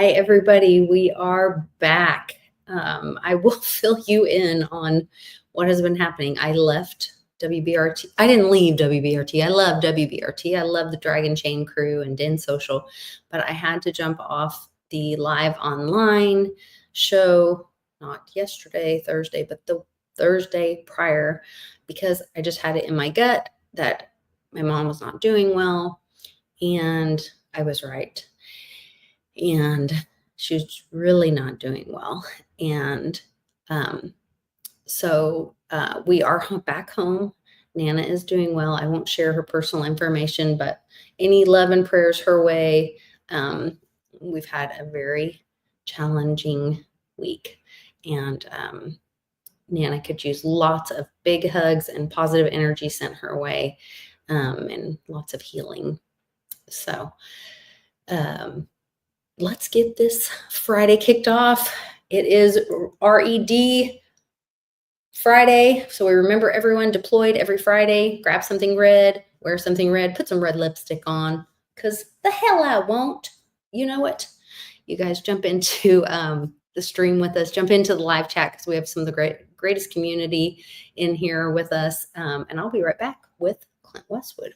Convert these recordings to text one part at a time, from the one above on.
Hi, everybody. We are back. I will fill you in on what has been happening. I left WBRT. I didn't leave WBRT. I love WBRT. I love the Dragon Chain crew and Den Social, but I had to jump off the live online show, not yesterday, Thursday, but the Thursday prior, because I just had it in my gut that my mom was not doing well, and I was right. And she's really not doing well. And so we are back home. Nana is doing well. I won't share her personal information, but any love and prayers her way. We've had a very challenging week, and Nana could use lots of big hugs and positive energy sent her way, and lots of healing. So let's get this Friday kicked off. It is RED Friday. So we remember everyone deployed every Friday. Grab something red, wear something red, put some red lipstick on, because the hell I won't. You know what? You guys jump into the stream with us. Jump into the live chat because we have some of the greatest community in here with us. And I'll be right back with Clint Westwood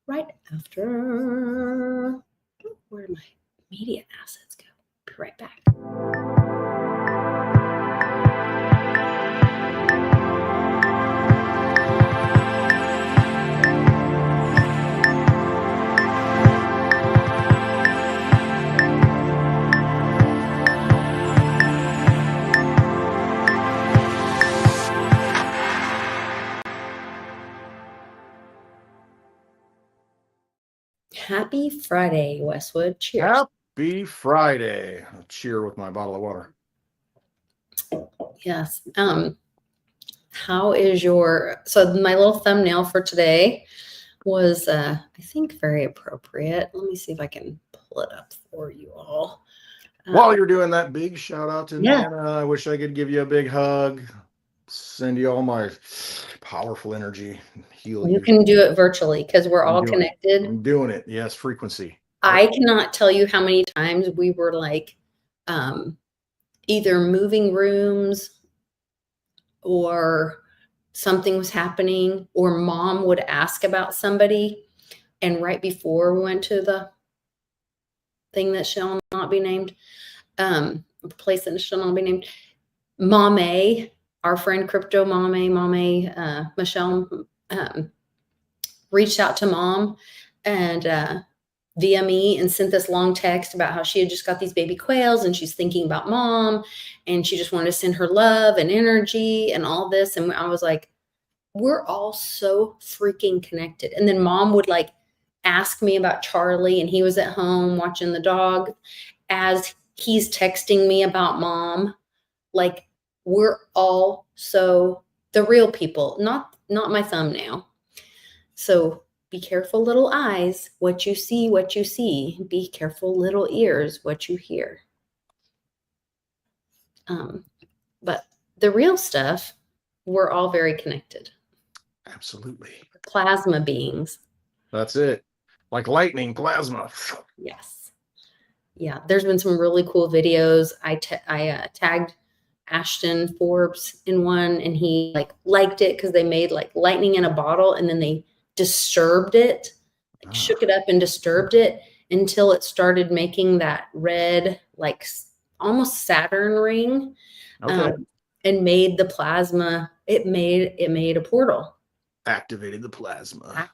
right after. Where am I? Media assets go. Be right back. Happy Friday, Westwood. Cheers. Happy Friday. I'll cheer with my bottle of water. Yes. How is so my little thumbnail for today was, I think, very appropriate. Let me see if I can pull it up for you all. While you're doing that, big shout out to Nana. I wish I could give you a big hug, send you all my powerful energy, heal you. You can do it virtually because we're all connected. I'm doing it. Yes, frequency. I cannot tell you how many times we were like either moving rooms or something was happening, or mom would ask about somebody. And right before we went to the thing that shall not be named, place that shall not be named, Mame, our friend Crypto Mame, Michelle, reached out to mom and via me and sent this long text about how she had just got these baby quails and she's thinking about mom and she just wanted to send her love and energy and all this. And I was like, we're all so freaking connected. And then mom would like ask me about Charlie, and he was at home watching the dog as he's texting me about mom. Like, we're all so the real people, not my thumbnail. So be careful, little eyes, what you see, what you see. Be careful, little ears, what you hear. But the real stuff, we're all very connected. Absolutely. Plasma beings. That's it. Like lightning, plasma. Yes. Yeah. There's been some really cool videos. I tagged Ashton Forbes in one, and he liked it because they made like lightning in a bottle, and then they disturbed it, shook it up and disturbed it until it started making that red, like almost Saturn ring, and made the plasma. It made a portal. Activated the plasma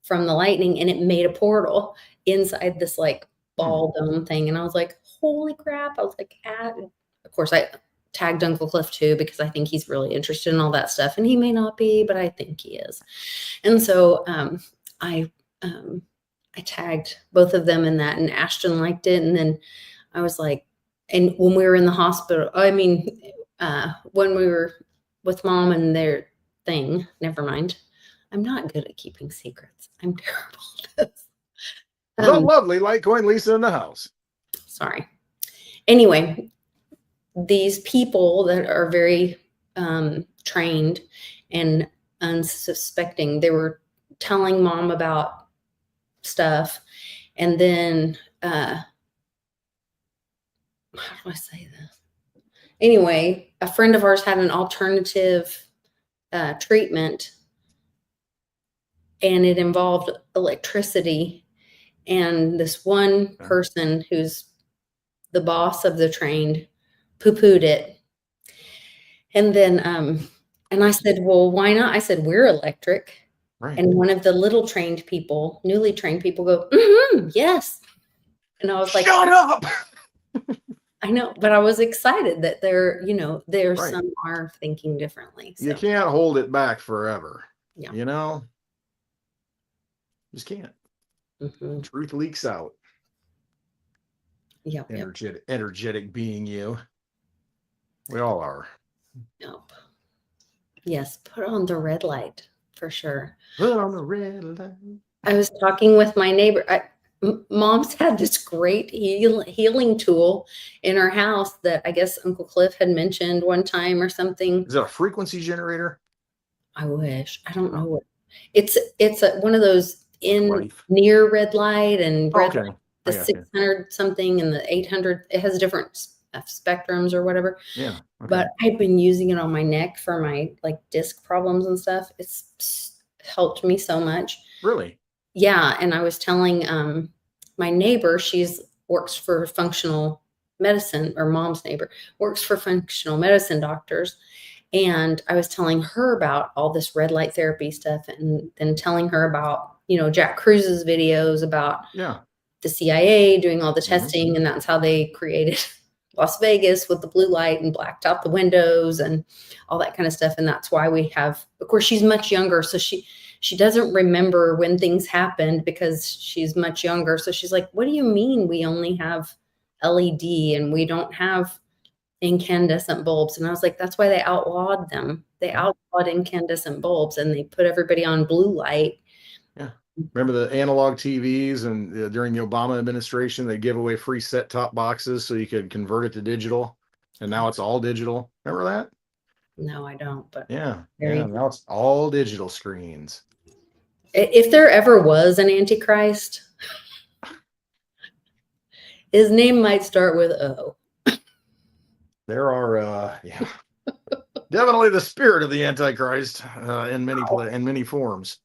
From the lightning, and it made a portal inside this like ball dome thing. And I was like, holy crap. I was like, of course I tagged Uncle Cliff too, because I think he's really interested in all that stuff, and he may not be, but I think he is. And so I tagged both of them in that, and Ashton liked it. And then I was like, and when we were in the hospital, when we were with mom and their thing, never mind. I'm not good at keeping secrets. I'm terrible at this. The lovely Litecoin Lisa in the house. Sorry. Anyway, these people that are very trained and unsuspecting, they were telling mom about stuff. And then how do I say this? Anyway, a friend of ours had an alternative treatment, and it involved electricity. And this one person who's the boss of the trained poo-pooed it. And then, and I said, well, why not? I said, we're electric. Right. And one of the little trained people, newly trained people go, yes. And I was like, shut up. I know, but I was excited that there, Right. some are thinking differently. You So, can't hold it back forever. yeah. You know, just can't. Mhm. Truth leaks out. Yep. Energetic being you. We all are. Yep. Yes, put on the red light for sure. Put on the red light. I was talking with my neighbor. Mom's had this great healing tool in her house that I guess Uncle Cliff had mentioned one time or something. Is it a frequency generator? I wish. I don't know what. It's one of those Life. near red light and red Okay. light, the 600 something and the 800. It has different spectrums or whatever. Yeah. Okay. But I've been using it on my neck for my disc problems and stuff. It's helped me so much. Really? Yeah, and I was telling my neighbor, works for functional medicine, or mom's neighbor works for functional medicine doctors. And I was telling her about all this red light therapy stuff, and then telling her about, Jack Cruise's videos about the CIA doing all the testing, and that's how they created Las Vegas with the blue light and blacked out the windows and all that kind of stuff. And that's why we have, of course, she's much younger, so she doesn't remember when things happened because she's much younger. So she's like, what do you mean we only have LED and we don't have incandescent bulbs? And I was like, that's why they outlawed them. They outlawed incandescent bulbs and they put everybody on blue light. Yeah. Remember the analog TVs, and during the Obama administration, they give away free set-top boxes so you could convert it to digital. And now it's all digital. Remember that? No, I don't. But yeah, now it's all digital screens. If there ever was an Antichrist, his name might start with O. There are, definitely the spirit of the Antichrist in many forms.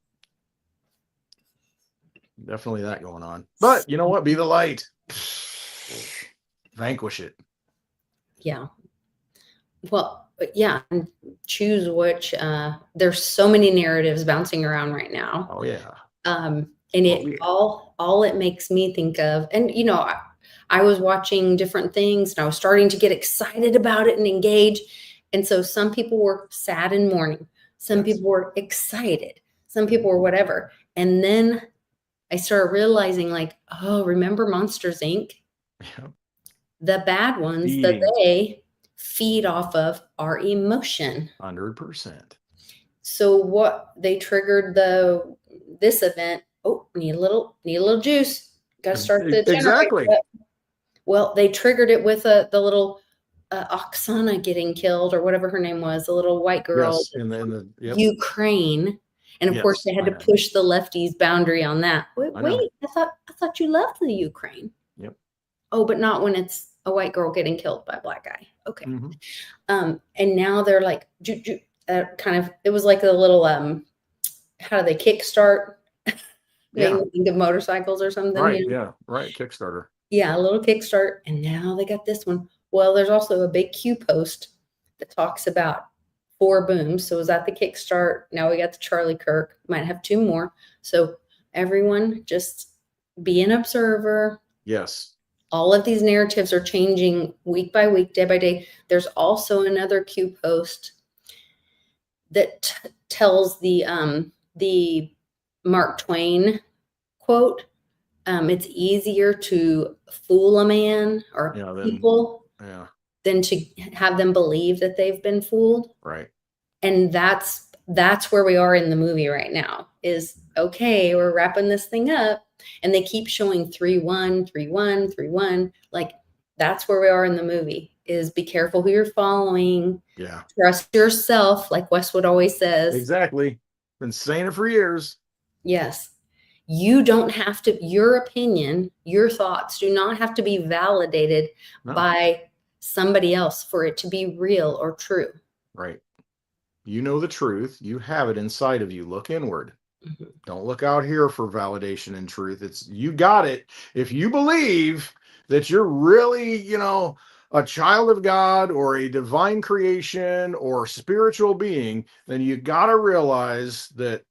Definitely that going on. But you know what? Be the light. Vanquish it. Yeah. Well, yeah, and choose which. There's so many narratives bouncing around right now. Oh yeah. And all it makes me think of, and I was watching different things and I was starting to get excited about it and engage. And so some people were sad and mourning. Some people were excited. Some people were whatever. And then I started realizing, remember Monsters, Inc.? Yeah. The bad ones that they feed off of our emotion. 100%. So what they triggered this event. Oh, need a little juice. Got to start the generator. Exactly. Well, they triggered it with the little Oksana getting killed, or whatever her name was, the little white girl. Yes, in the Ukraine. And of course they had to push the lefties' boundary on that. Wait, I thought you loved the Ukraine. Yep. Oh, but not when it's a white girl getting killed by a black guy. Okay. And now they're like, it was like a little, how do they kickstart? Think of motorcycles or something. Right. Yeah. Right. Kickstarter. Yeah. A little kickstart. And now they got this one. Well, there's also a big Q post that talks about 4 booms. So was that the kickstart? Now we got the Charlie Kirk. Might have 2 more. So everyone just be an observer. Yes. All of these narratives are changing week by week, day by day. There's also another Q post that tells the Mark Twain quote. It's easier to fool a man or people than to have them believe that they've been fooled. Right. And that's where we are in the movie right now. Is okay, we're wrapping this thing up. And they keep showing 3-1, 3-1, 3-1. That's where we are in the movie, is be careful who you're following. Yeah. Trust yourself, like Westwood always says. Exactly. Been saying it for years. Yes. You don't have to, your opinion, your thoughts do not have to be validated by somebody else for it to be real or true. Right. You know the truth. You have it inside of you. Look inward. Mhm. Don't look out here for validation and truth. It's you got it. If you believe that you're really, a child of God or a divine creation or spiritual being, then you got to realize that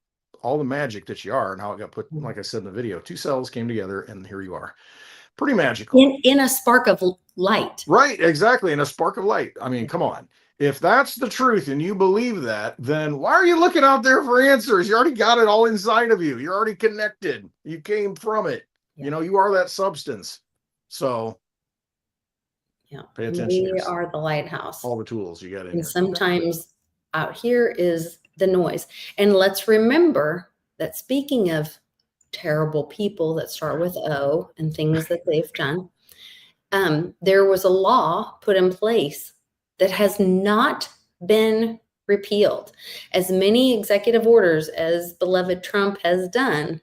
all the magic that you are and how it got put, like I said in the video, two cells came together and here you are. Pretty magical. In a spark of light. Right, exactly. In a spark of light. I mean, come on. If that's the truth and you believe that, then why are you looking out there for answers? You already got it all inside of you. You're already connected. You came from it. Yeah. You are that substance. So Yeah. pay attention. We are the lighthouse. All the tools you got in And here. sometimes out here is the noise. And let's remember that, speaking of terrible people that start with O and things that they've done, there was a law put in place that has not been repealed. As many executive orders as beloved Trump has done,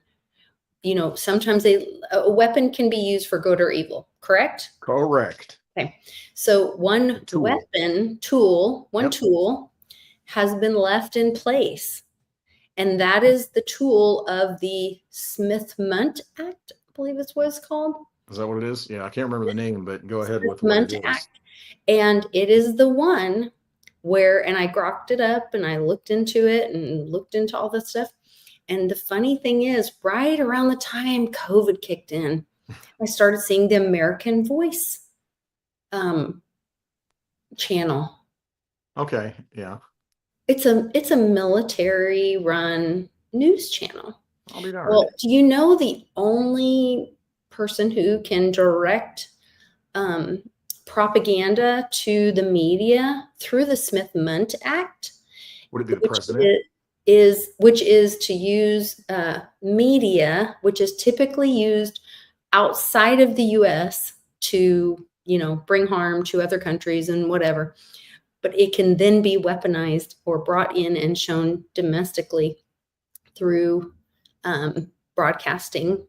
sometimes a weapon can be used for good or evil, correct? Correct. Okay. So one Tool. tool Yep. has been left in place. And that is the tool of the Smith-Mundt Act, I believe it's what it's called. Is that what it is? Yeah, I can't remember the name, but go ahead with what Smith-Mundt it is. Act. And it is the one where, and I grokked it up and I looked into it and looked into all this stuff. And the funny thing is, right around the time COVID kicked in, I started seeing the American Voice channel. Okay. Yeah. It's a military run news channel. I'll be darned. Well, do you know the only person who can direct propaganda to the media through the Smith-Mundt Act? Would it be the president? Which is to use media, which is typically used outside of the U.S. to, bring harm to other countries and whatever. But it can then be weaponized or brought in and shown domestically through broadcasting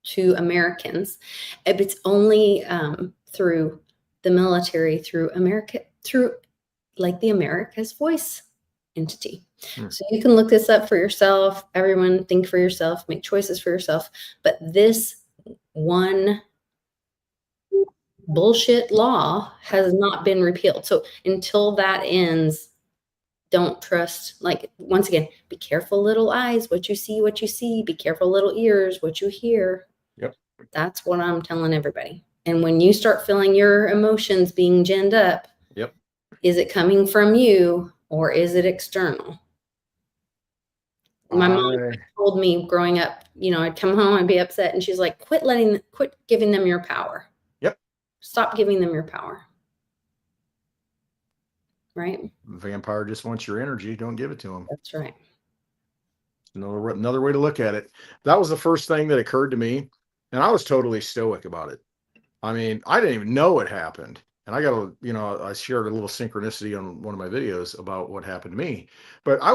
to Americans. It's only through the military, through like the America's Voice entity. So you can look this up for yourself. Everyone, think for yourself, make choices for yourself. But this one bullshit law has not been repealed. So until that ends, don't trust. Like, once again, be careful, little eyes, what you see, be careful, little ears, what you hear. Yep. That's what I'm telling everybody. And when you start feeling your emotions being ginned up, yep, is it coming from you or is it external? My mom told me growing up, I'd come home, I'd be upset, and she's like, quit giving them your power. Yep. Stop giving them your power. Right? Vampire just wants your energy. Don't give it to him. That's right. Another way to look at it. That was the first thing that occurred to me, and I was totally stoic about it. I mean, I didn't even know it happened. And I got I shared a little synchronicity on one of my videos about what happened to me, but I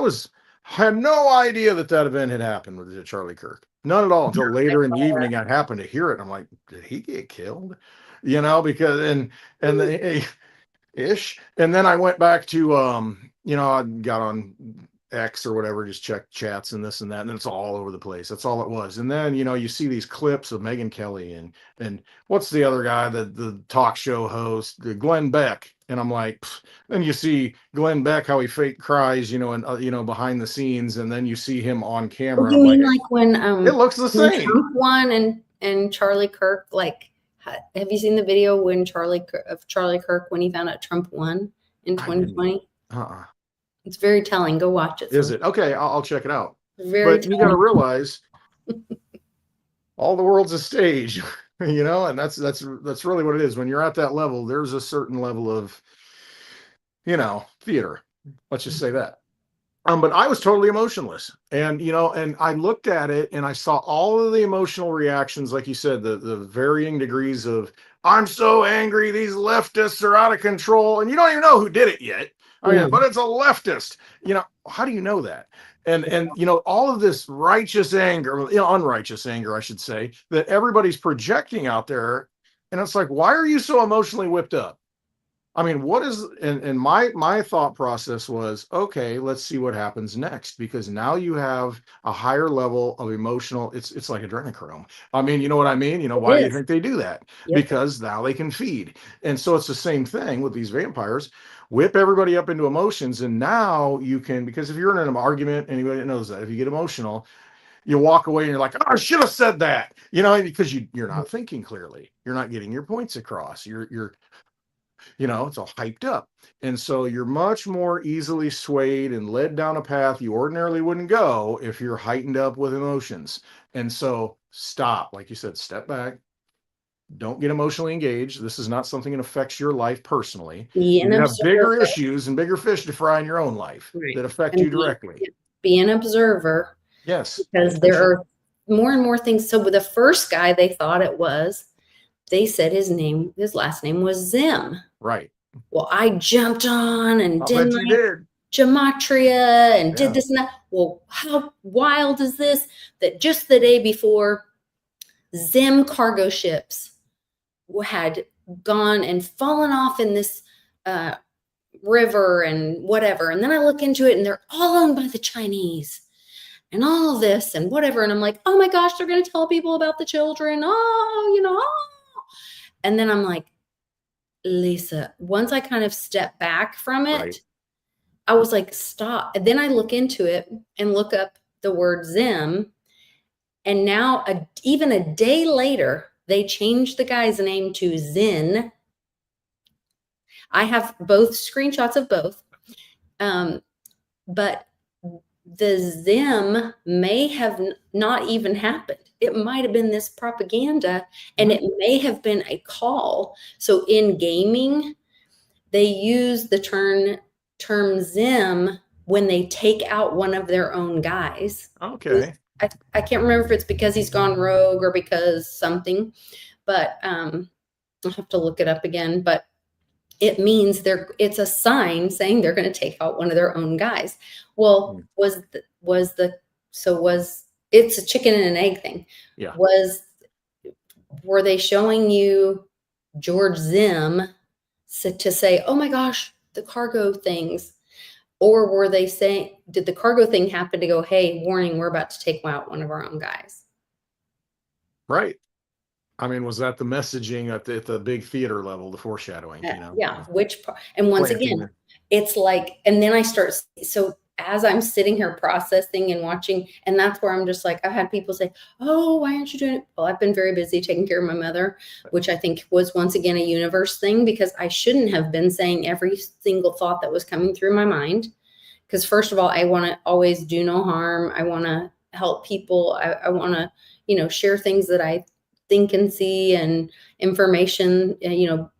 had no idea that event had happened with Charlie Kirk. None at all until later in the evening. I happened to hear it. I'm like, did he get killed? Because and the ish. And then I went back to I got on X or whatever, just check chats and this and that, and then it's all over the place. That's all it was. And then you see these clips of Megyn Kelly and what's the other guy, the talk show host, Glenn Beck, and I'm like, then you see Glenn Beck, how he fake cries, and behind the scenes, and then you see him on camera. You mean like when it looks the same. Trump won and Charlie Kirk, like, have you seen the video when Charlie Kirk when he found out Trump won in 2020? It's very telling. Go watch it. Is it? Okay, I'll check it out. Very but telling. You got to realize all the world's a stage, and that's really what it is. When you're at that level, there's a certain level of, theater. Let's just say that. But I was totally emotionless, and and I looked at it and I saw all of the emotional reactions, like you said, the varying degrees of, I'm so angry, these leftists are out of control, and you don't even know who did it yet. But it's a leftist. How do you know that? And all of this righteous anger, unrighteous anger, I should say, that everybody's projecting out there, and it's like, why are you so emotionally whipped up? I mean, what is and my thought process was, okay, let's see what happens next, because now you have a higher level of emotional, it's like adrenochrome. I mean, you know what I mean? You know, It why do you is. think they do that? Yep. Because now they can feed. And so it's the same thing with these vampires. Whip everybody up into emotions, and now you can, because if you're in an argument, anybody that knows that, if you get emotional, you walk away and you're like, oh, I should have said that, you know, because you're not thinking clearly. You're not getting your points across. You're you know, it's all hyped up. And so you're much more easily swayed and led down a path you ordinarily wouldn't go if you're heightened up with emotions. And so stop, like you said, step back. Don't get emotionally engaged. This is not something that affects your life personally. Be an You have observer. bigger issues and bigger fish to fry in your own life Right. that affect And you directly. be an observer, Yes, pay because there attention. are more and more things. So with the first guy they thought it was, they said his last name was Zim. Right. Well, I jumped on and I'll did bet you my did. gematria and did Yeah. this and that. Well, how wild is this? That just the day before, Zim cargo ships had gone and fallen off in this uh, river and whatever. And then I look into it and they're all owned by the Chinese and all of this and whatever. And I'm like, oh my gosh, they're going to tell people about the children. Oh, oh. And then I'm like, Lisa, once I kind of step back from it, Right. I was like, stop. And then I look into it and look up the word Zim. And now, even a day later, they changed the guy's name to Zin. I have both screenshots of both. But the Zim may have not even happened. It might have been this propaganda, and it may have been a call. So in gaming, they use the term Zim when they take out one of their own guys. Okay. I can't remember if it's because he's gone rogue or because something, but I'll have to look it up again. But it means it's a sign saying they're going to take out one of their own guys. Well, it's a chicken and an egg thing. Yeah. Were they showing you George Zim to say, oh my gosh, the cargo things? Or were they saying, did the cargo thing happen to go, hey, warning, we're about to take out one of our own guys? Right. I mean, was that the messaging at the big theater level, the foreshadowing, you know? Yeah, which part? And once Planting again, it's like, and then I start, so as I'm sitting here processing and watching, and that's where I'm just like, I've had people say, oh, why aren't you doing it? Well, I've been very busy taking care of my mother, which I think was once again a universe thing, because I shouldn't have been saying every single thought that was coming through my mind. Because first of all, I want to always do no harm. I want to help people. I want to, share things that I think and see, and information,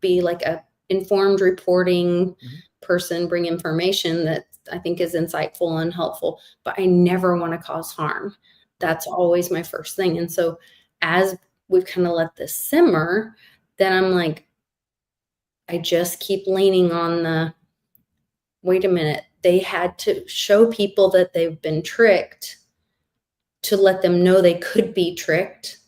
be like a informed reporting person, bring information that I think is insightful and helpful, but I never want to cause harm. That's always my first thing. And so as we've kind of let this simmer, then I'm like, I just keep leaning on wait a minute, they had to show people that they've been tricked to let them know they could be tricked,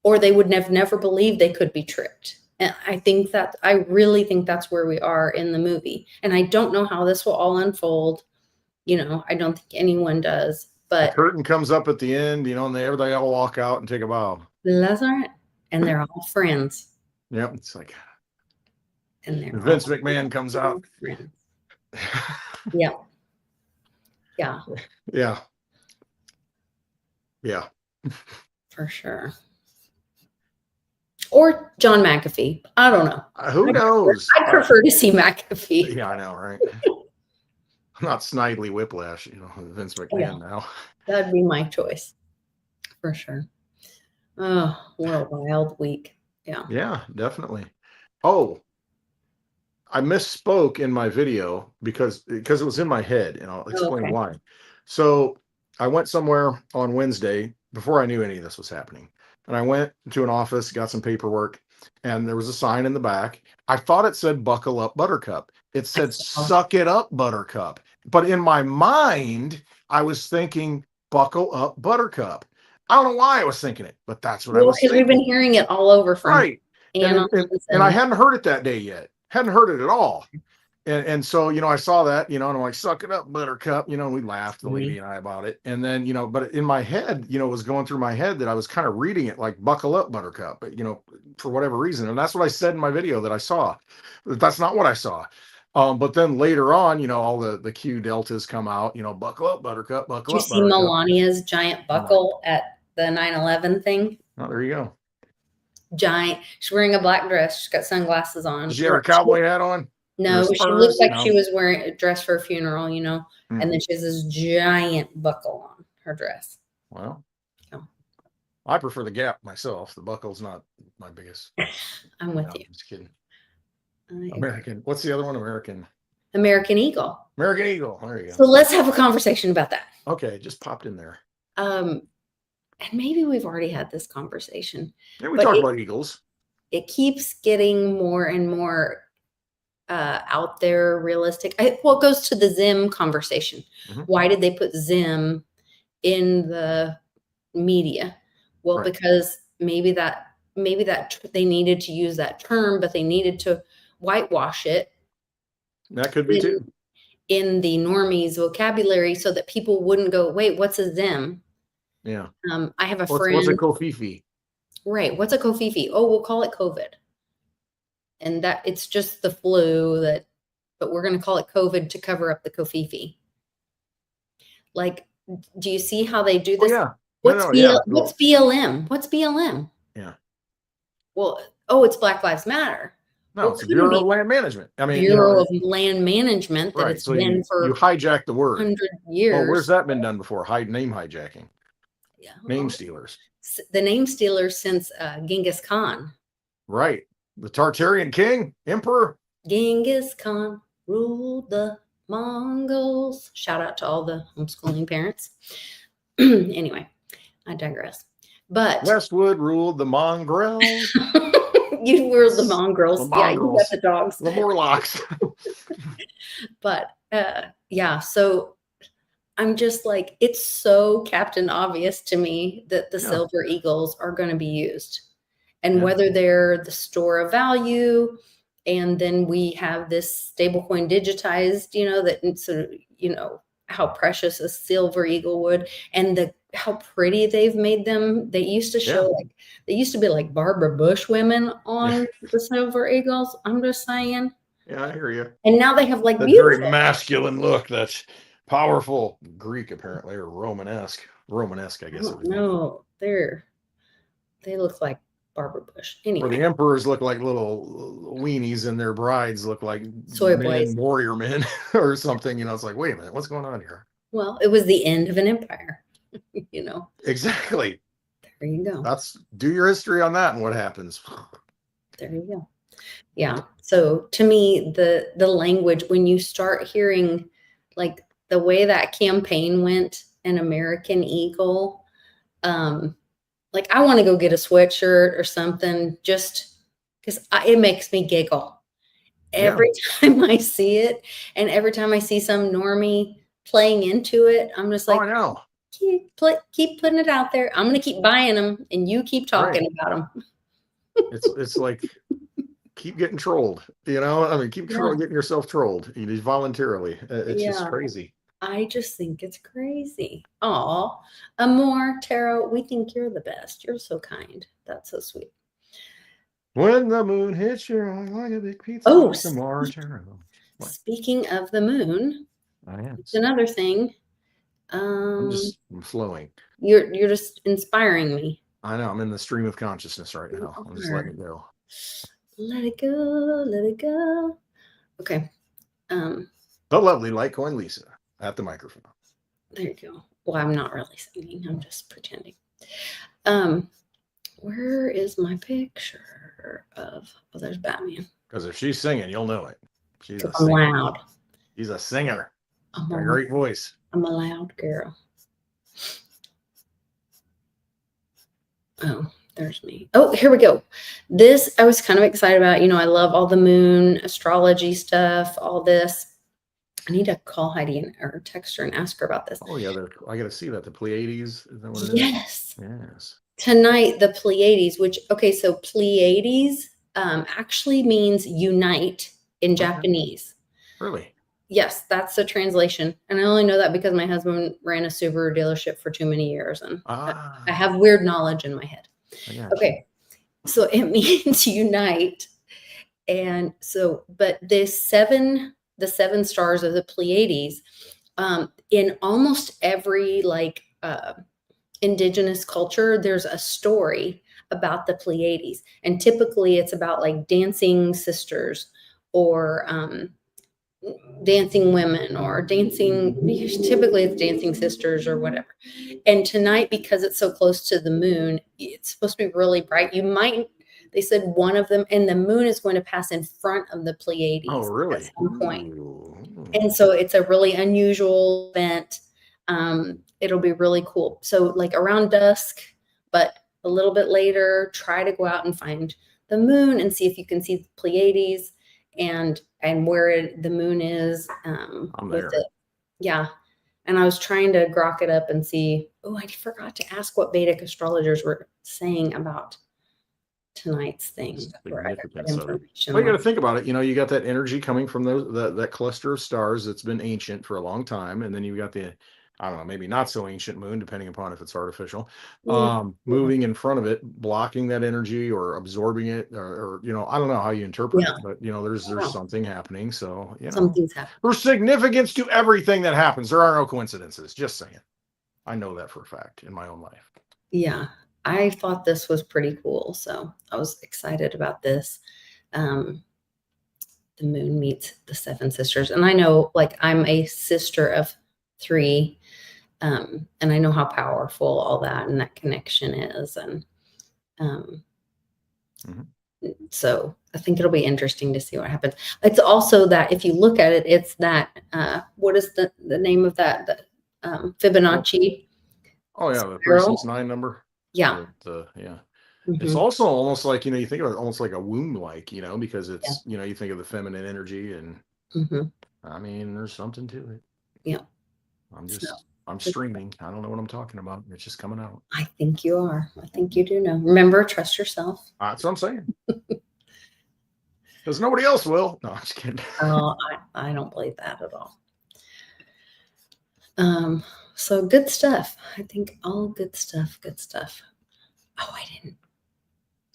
or they would have never believed they could be tricked. And I really think that's where we are in the movie. And I don't know how this will all unfold. I don't think anyone does, The but curtain comes up at the end, and everybody all walk out and take a bow. that's all right. And they're all friends. Yep. It's like, And they're Vince all McMahon comes out. friends. Yeah. Yeah. Yeah. Yeah. For sure. Or John McAfee. I don't know. Who knows? I prefer to see McAfee. Yeah, I know, right? I'm not Snidely Whiplash, Vince McMahon now. That'd be my choice. For sure. Oh, what a wild week. Yeah. Yeah, definitely. Oh, I misspoke in my video because it was in my head, and I'll explain why. So I went somewhere on Wednesday before I knew any of this was happening. And I went to an office, got some paperwork, and there was a sign in the back. I thought it said "Buckle up, Buttercup." It said "Suck it up, Buttercup." But in my mind, I was thinking "Buckle up, Buttercup." I don't know why I was thinking it, but that's what I was Because thinking. we've been hearing it all over from Right. Anna And I hadn't heard it that day yet. Hadn't heard it at all. And so, I saw that, and I'm like, suck it up, Buttercup, and we laughed, the lady and I, about it. And then, but in my head, it was going through my head that I was kind of reading it like buckle up, Buttercup, but, for whatever reason. And that's what I said in my video that I saw. That's not what I saw. But then later on, all the Q deltas come out, buckle up, Buttercup, Did buckle you up, see Buttercup. Melania's giant buckle at the 9/11 thing? Oh, there you go. Giant. She's wearing a black dress. She's got sunglasses on. Does she have her cowboy hat on? No, she looked like she was wearing a dress for a funeral, Hmm. and then she has this giant buckle on her dress. Well, Oh. I prefer the Gap myself. The buckle's not my biggest. I'm with you. I'm just kidding. American. What's the other one? American Eagle. American Eagle. There you go. So let's have a conversation about that. Okay, just popped in there. And maybe we've already had this conversation. Yeah, we talked about eagles. It keeps getting more and more out there, realistic. It goes to the Zim conversation. Mm-hmm. Why did they put Zim in the media? Well, right. Because maybe that they needed to use that term, but they needed to whitewash it. That could be too. In the normies vocabulary, so that people wouldn't go, wait, what's a Zim? Yeah. I have a friend. What's a Kofifi? Right. What's a Kofifi? Oh, we'll call it COVID. And that it's just the flu but we're going to call it COVID to cover up the Kofifi. Like, do you see how they do this? Oh, yeah. What's BLM? What's BLM? Yeah. Well, it's Black Lives Matter. No, it's Bureau of Land Management. I mean, Bureau of Land Management that right. it's been for you hijack the word 100 years. Well, where's that been done before? Name hijacking. Yeah. Name stealers. The name stealers since Genghis Khan. Right. The Tartarian king, emperor. Genghis Khan ruled the Mongols. Shout out to all the homeschooling parents. Anyway, I digress. But Westwood ruled the mongrels. You ruled the mongrels. Yeah, you got the dogs. The Morlocks. But yeah, so I'm just like, it's so Captain Obvious to me that the Silver Eagles are going to be used. And whether they're the store of value, and then we have this stablecoin digitized, that sort of, how precious a silver eagle would, and how pretty they've made them. They used to show they used to be like Barbara Bush women on the silver eagles. I'm just saying. Yeah, I hear you. And now they have like that very masculine look. That's powerful. Greek apparently, or Romanesque, I guess. No, they look like Barbara Bush. Anyway. Or the emperors look like little weenies, and their brides look like warrior men or something. It's like, wait a minute, what's going on here? Well, it was the end of an empire. Exactly. There you go. Do your history on that and what happens. There you go. Yeah. So to me, the language, when you start hearing like the way that campaign went, an American Eagle, like I want to go get a sweatshirt or something just because it makes me giggle every time I see it. And every time I see some normie playing into it, I'm just like, I know. Keep putting it out there. I'm going to keep buying them and you keep talking about them. It's like, keep getting trolled, keep getting yourself trolled voluntarily. It's just crazy. I just think it's crazy. Aw, Amor, Taro, we think you're the best. You're so kind. That's so sweet. When the moon hits your eye like a big pizza. Oh, Amor, Taro. Speaking of the moon, it's another thing. I'm flowing. You're just inspiring me. I know. I'm in the stream of consciousness right now. I'm just letting it go. Let it go. Let it go. Okay. The lovely LTCLisa at the microphone. There you go. Well, I'm not really singing. I'm just pretending. Where is my picture of? Oh, there's Batman. Because if she's singing, you'll know it. She's loud. She's a singer. A great voice. I'm a loud girl. Oh, there's me. Oh, here we go. This I was kind of excited about. I love all the moon astrology stuff, all this. I need to call Heidi or text her and ask her about this. Oh, yeah. I got to see that. The Pleiades. Is that what it is? Yes. Yes. Tonight, the Pleiades, so Pleiades actually means unite in Okay. Japanese. Really? Yes, that's the translation, and I only know that because my husband ran a Subaru dealership for too many years, and I Ah, have weird knowledge in my head. I got you. Okay, so it means unite, and so, but the seven stars of the Pleiades, in almost every like indigenous culture, there's a story about the Pleiades, and typically it's about like dancing sisters or dancing women or dancing, typically it's dancing sisters or whatever. And tonight, because it's so close to the moon, it's supposed to be really bright. You might, they said one of them, and the moon is going to pass in front of the Oh, Pleiades at really? some point. Ooh. And so it's a really unusual event. It'll be really cool. So like around dusk, but a little bit later, try to go out and find the moon and see if you can see the Pleiades and where the moon is I'm with there. it. Yeah. And I was trying to grok it up and see. Oh, I forgot to ask what Vedic astrologers were saying about tonight's thing. That's where I got that Significance of it. information. Well, you got to think about it. You got that energy coming from that cluster of stars that's been ancient for a long time, and then you got the, I don't know, maybe not so ancient moon, depending upon if it's artificial, Yeah. moving in front of it, blocking that energy or absorbing it, or I don't know how you interpret Yeah. it, but there's something happening. So Something's happening. there's significance to everything that happens. There are no coincidences. Just saying. I know that for a fact in my own life. Yeah, I thought this was pretty cool, so I was excited about this. Um, the moon meets the seven sisters, and I know, like, I'm a sister of three, and I know how powerful all that and that connection is, and um, Mhm. so I think it'll be interesting to see what happens. It's also that if you look at it, it's that what is the name of that? The Well, Fibonacci oh yeah, the spiral. 369 number. Yeah. The yeah. It's Hmm. also almost like, you think of it almost like a womb like, because Yeah. it's, you think of the feminine energy, and Hmm. I mean, there's something to it. Yeah. I'm So. just, I'm streaming. I don't know what I'm talking about. It's just coming out. I think you are. I think you do know. Remember, trust yourself. That's what I'm saying. Because nobody else will. No, I'm just kidding. Oh, I don't believe that at all. Um, so good stuff. I think all good stuff. Good stuff. Oh, I didn't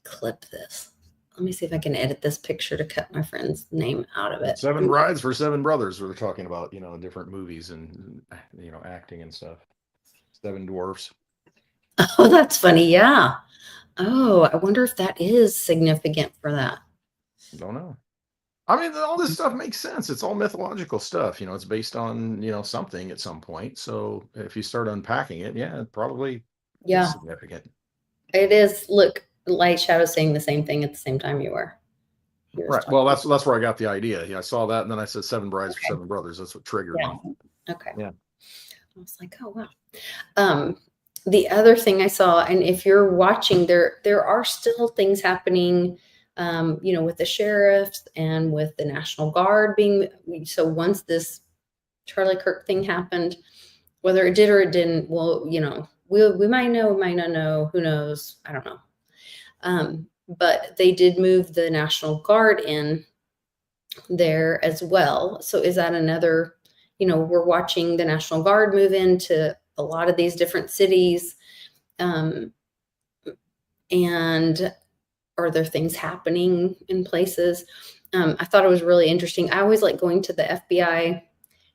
clip this. Let me see if I can edit this picture to cut my friend's name out of it. Seven brides for seven brothers. We're talking about, different movies and, acting and stuff. Seven dwarfs. Oh, that's funny. Yeah. Oh, I wonder if that is significant for that. Don't know. I mean, all this stuff makes sense. It's all mythological stuff. It's based on, something at some point. So if you start unpacking it, yeah, it probably is Yeah, significant. it is. Look, light shadow saying the same thing at the same time you were. He was Right. Well, talking. that's where I got the idea. Yeah, I saw that, and then I said seven brides for Okay. seven brothers. That's what triggered Yeah. me. Okay. Yeah. I was like, oh wow. Um, the other thing I saw, and if you're watching, there are still things happening, with the sheriffs and with the National Guard being. So once this Charlie Kirk thing happened, whether it did or it didn't, well, we might know, we might not know, who knows? I don't know. But they did move the National Guard in there as well. So is that another, we're watching the National Guard move into a lot of these different cities. Um, and are there things happening in places? I thought it was really interesting. I always like going to the FBI.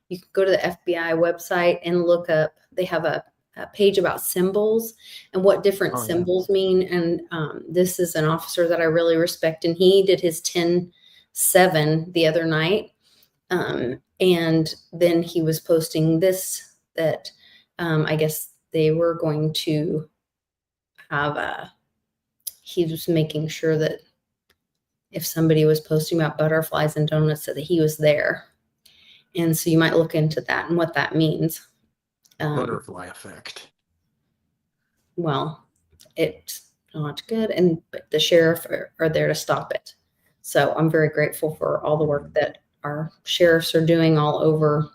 You can go to the FBI website and look up, they have a page about symbols and what different Oh yeah. symbols mean. And this is an officer that I really respect, and he did his 10-7 the other night. And then he was posting this that I guess they were going to have he was making sure that if somebody was posting about butterflies and donuts, that he was there. And so you might look into that and what that means. Butterfly effect. Well, it's not good, and but the sheriff are there to stop it. So I'm very grateful for all the work that our sheriffs are doing all over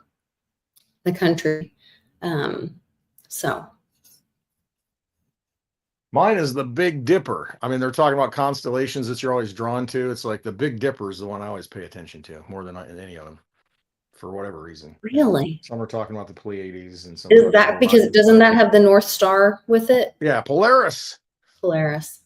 the country. Um, so Mine is the Big Dipper. I mean, they're talking about constellations that you're always drawn to. It's like the Big Dipper is the one I always pay attention to more than any of them for whatever reason. Really? Some are talking about the Pleiades and some Is talking about that because Orion. doesn't that have the North Star with it? Yeah, Polaris. Polaris.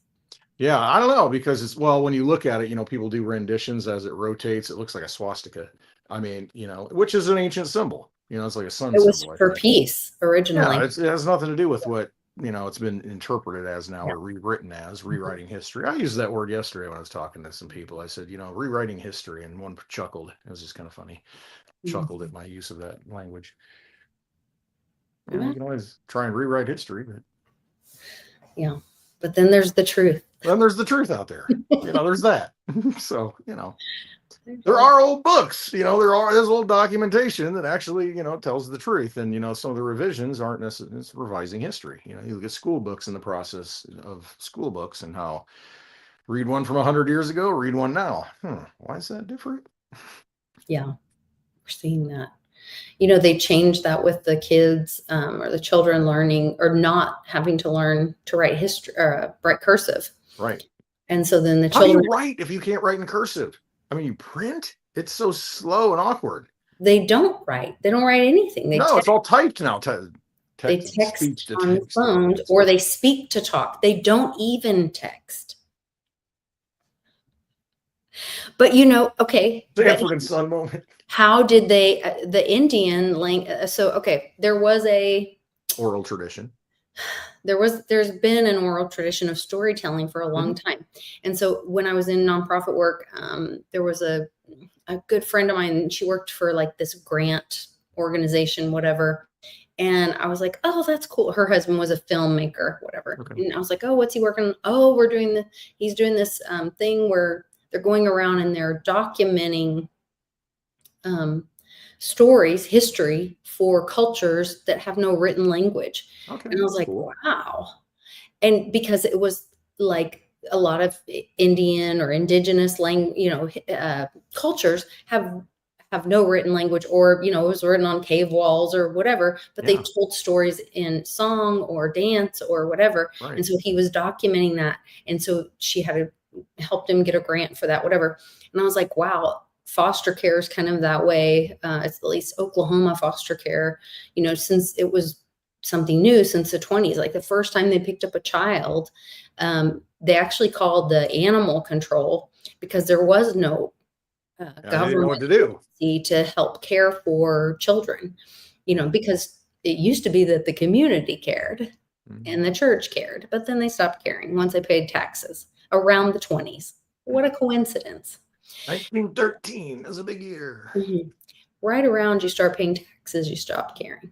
Yeah, I don't know because it's well, when you look at it, people do renditions as it rotates. It looks like a swastika. I mean, which is an ancient symbol. It's like a sun It was symbol, I for think. peace Yeah, originally. it has nothing to do with what it's been interpreted as now or rewritten as rewriting history. I used that word yesterday when I was talking to some people. I said, rewriting history, and one chuckled. It was just kind of funny. Chuckled at my use of that language. Yeah. You can always try and rewrite history, but Yeah. But then there's the truth. then there's the truth out there. There's that. So, there are old books, there's old documentation that actually, tells the truth. And, some of the revisions aren't necessarily, it's revising history. You look at school books and the process of school books and how read one from 100 years ago, read one now. Why is that different? Yeah. We're seeing that. They changed that with the kids or the children learning or not having to learn to write history or write cursive. Right. And so then the How do children you write if you can't write in cursive? I mean, you print? It's so slow and awkward. they don't write. They don't write anything. No, it's all typed now. They Text, text speech to on text. phones or they speak to talk. They don't even text. But okay. Sanford and Son moment. How did they the Indian so okay, there was a oral tradition. There's been an oral tradition of storytelling for a long time. And so when I was in nonprofit work, there was a good friend of mine. She worked for like this grant organization, whatever. And I was like, oh, that's cool. Her husband was a filmmaker, whatever. Okay. And I was like, oh, what's he working on? Oh, he's doing this thing where they're going around and they're documenting stories, history for cultures that have no written language. Okay, and I was like, cool. wow. And because it was like a lot of Indian or indigenous cultures have no written language, or it was written on cave walls or whatever, but they told stories in song or dance or whatever. Right. And so he was documenting that. And so she had helped him get a grant for that, whatever. And I was like, wow, foster care is kind of that way. It's at least Oklahoma foster care, since it was something new since the 20s. Like the first time they picked up a child, they actually called the animal control because there was no government to help care for children, because it used to be that the community cared and the church cared, but then they stopped caring once they paid taxes around the 20s. What a coincidence. 1913 is a big year. Right around you start paying taxes, you stop caring.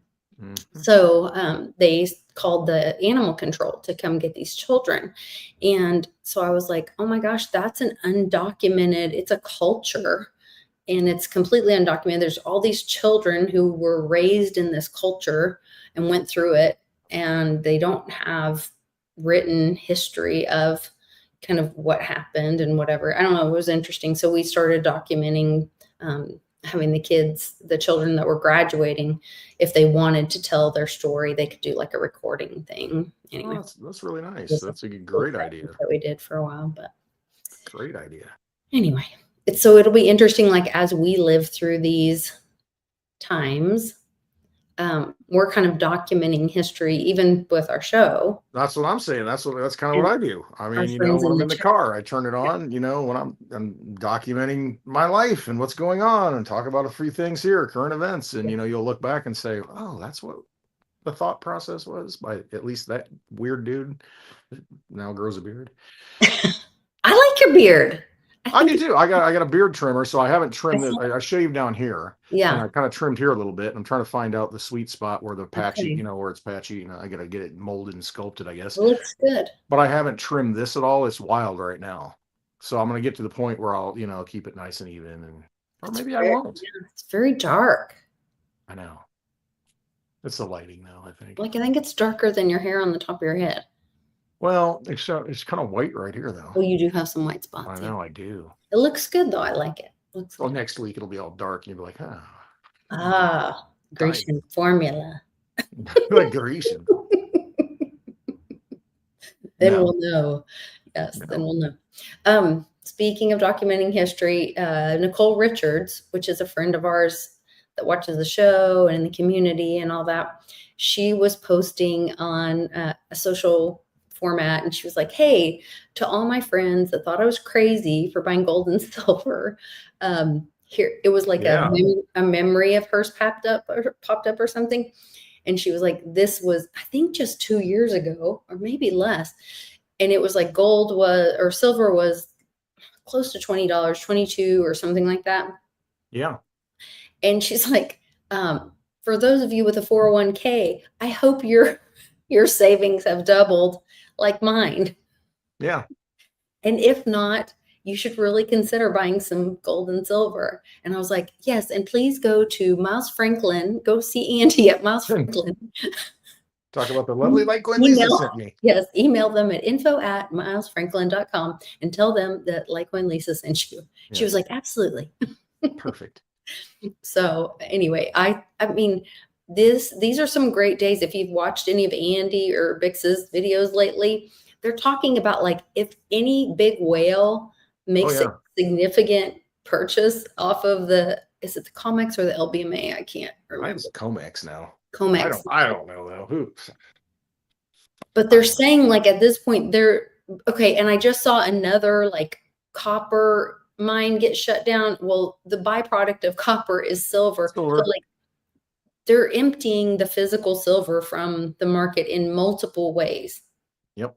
So they called the animal control to come get these children. And so I was like, oh my gosh, that's an undocumented, it's a culture and it's completely undocumented. There's all these children who were raised in this culture and went through it, and they don't have written history of kind of what happened and whatever. I don't know. It was interesting. So we started documenting, having the children that were graduating, if they wanted to tell their story, they could do like a recording thing. Anyway, that's really nice. That's a great idea that we did for a while, but great idea. Anyway, it'll be interesting. Like as we live through these times, we're kind of documenting history, even with our show. That's what I'm saying. That's kind of what I do. I mean, when I'm in the car, I turn it on, when I'm documenting my life and what's going on and talk about a few things here, current events. And, you'll look back and say, oh, that's what the thought process was by at least that weird dude that now grows a beard. I like your beard. I do too. I got a beard trimmer, so I haven't trimmed it. I shaved down here. Yeah. And I kind of trimmed here a little bit. I'm trying to find out the sweet spot where the patchy, where it's patchy. I got to get it molded and sculpted, I guess. It looks good. But I haven't trimmed this at all. It's wild right now. So I'm going to get to the point where I'll, keep it nice and even. Or maybe I won't. Yeah, it's very dark. I know. It's the lighting now, I think. I think it's darker than your hair on the top of your head. Well, it's kind of white right here, though. Oh, you do have some white spots. I know, I do. It looks good, though. I like it. Well, next week it'll be all dark, and you'll be like, oh. Ah, Grecian formula. Like Grecian. Then No, we'll know. Yes, then no. we'll know. Speaking of documenting history, Nicole Richards, which is a friend of ours that watches the show and in the community and all that, she was posting on a social format, and she was like, "Hey, to all my friends that thought I was crazy for buying gold and silver, here it was like Yeah, a memory of hers popped up or something." And she was like, "This was, I think, just 2 years ago, or maybe less." And it was like gold was, or silver was close to $20, 22 or something like that. yeah, And she's like, for those of you with a 401k, I hope your savings have doubled like mine. yeah. And if not, you should really consider buying some gold and silver. And I was like, yes, and please go to Miles Franklin, go see Andy at Miles Franklin. Talk about the lovely LTCLisa Email, sent me. yes, email them at info@milesfranklin.com and tell them that LTCLisa sent you. She was Yes, like, absolutely. perfect. So anyway, I mean, these are some great days. If you've watched any of Andy or Bix's videos lately, they're talking about like if any big whale Oh makes a yeah, significant purchase off of is it the Comex or the LBMA? I can't I it's remember. Comex now. Comex. I don't know though. Who? But I they're don't know. saying like at this point they're okay. And I just saw another like copper mine get shut down. Well, the byproduct of copper is silver. So Silver. like they're emptying the physical silver from the market in multiple ways. Yep.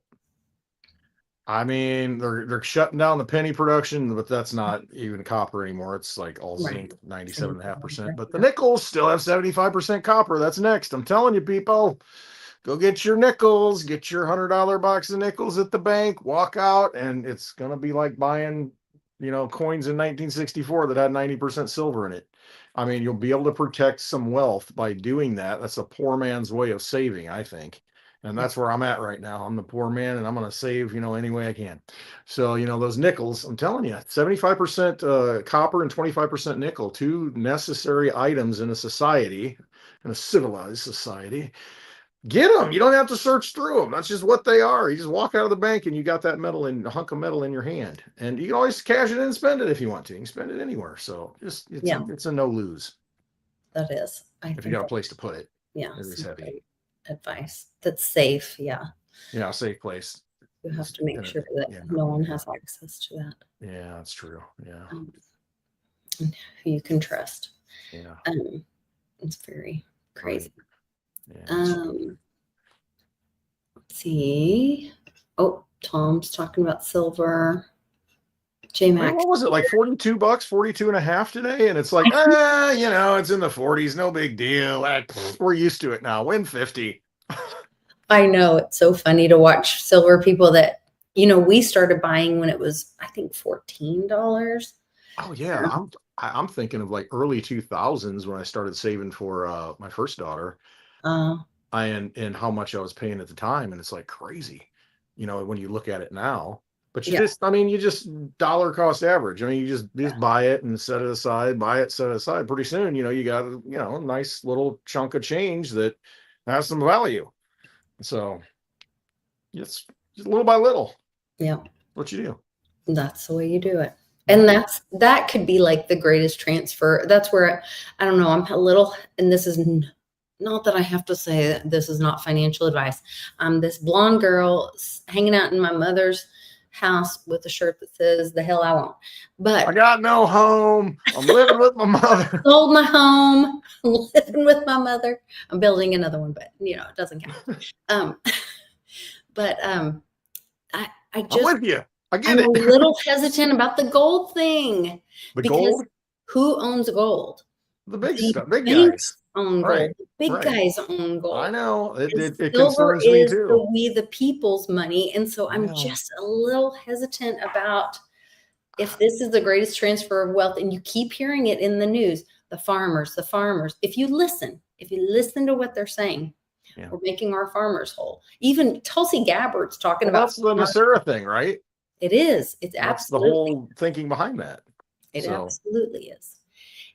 I mean, they're shutting down the penny production, but that's not even copper anymore. It's like all Right. zinc, ninety-seven Same and a half thing. percent. Right. But the nickels still have 75% copper. That's next. I'm telling you, people, go get your nickels, get your $100 box of nickels at the bank, walk out, and it's gonna be like buying, coins in 1964 that had 90% silver in it. I mean, you'll be able to protect some wealth by doing that. That's a poor man's way of saving, I think. And Yeah. that's where I'm at right now. I'm the poor man and I'm going to save, any way I can. So, those nickels, I'm telling you, 75% copper and 25% nickel, two necessary items in a society, in a civilized society. Get them. You don't have to search through them. That's just what they are. You just walk out of the bank and you got that metal in a hunk of metal in your hand, and you can always cash it in and spend it if you want to. You can spend it anywhere. So just Yeah, it's a no lose that is. I if you think got a that, place to put it. yeah, It is some heavy. great advice. That's safe. Yeah. Yeah, safe place. You have to make sure that Yeah, no one yeah, has access to that. yeah. That's true. Yeah, Um, who you can trust. yeah, It's very right. crazy. Yeah, that's true. Um, let's see. Oh, Tom's talking about silver. J I mean, Max. what was it like 42 bucks, 42 and a half today? And it's like, it's in the 40s, no big deal. We're used to it now. Win 50. I know it's so funny to watch silver people that, we started buying when it was, I think, $14. Oh yeah, I'm thinking of like early 2000s when I started saving for my first daughter. Uh, And how much I was paying at the time, and it's like crazy, when you look at it now. But yeah, you just dollar cost average. I mean, you just buy it and set it aside, buy it, set it aside. Pretty soon, you got a nice little chunk of change that has some value. So it's just little by little. yeah. What you do. That's the way you do it. Yeah. And that could be like the greatest transfer. That's where I don't know, I'm a little, and this is not that I have to say that this is not financial advice. I'm this blonde girl hanging out in my mother's house with a shirt that says "the hell I won't." I But got no home. I'm living with my mother. sold my home, living with my mother. I'm building another one, but it doesn't count. Um, but I I'm just with you. I get I'm a it. little hesitant about the gold thing The because gold, who owns gold? the big The stuff, big guys. banks own gold. Right. The big Right. guys own I gold. know it, And it, it silver concerns me is too. the people's money. And so I'm Yeah. just a little hesitant about if this is the greatest transfer of wealth, and you keep hearing it in the news, the farmers, the farmers. If you listen to what they're saying, Yeah. we're making our farmers whole. Even Tulsi Gabbard's talking Well, about that's the Nasera thing, right? it is. It's That's the absolutely, whole thinking behind that. it So absolutely is.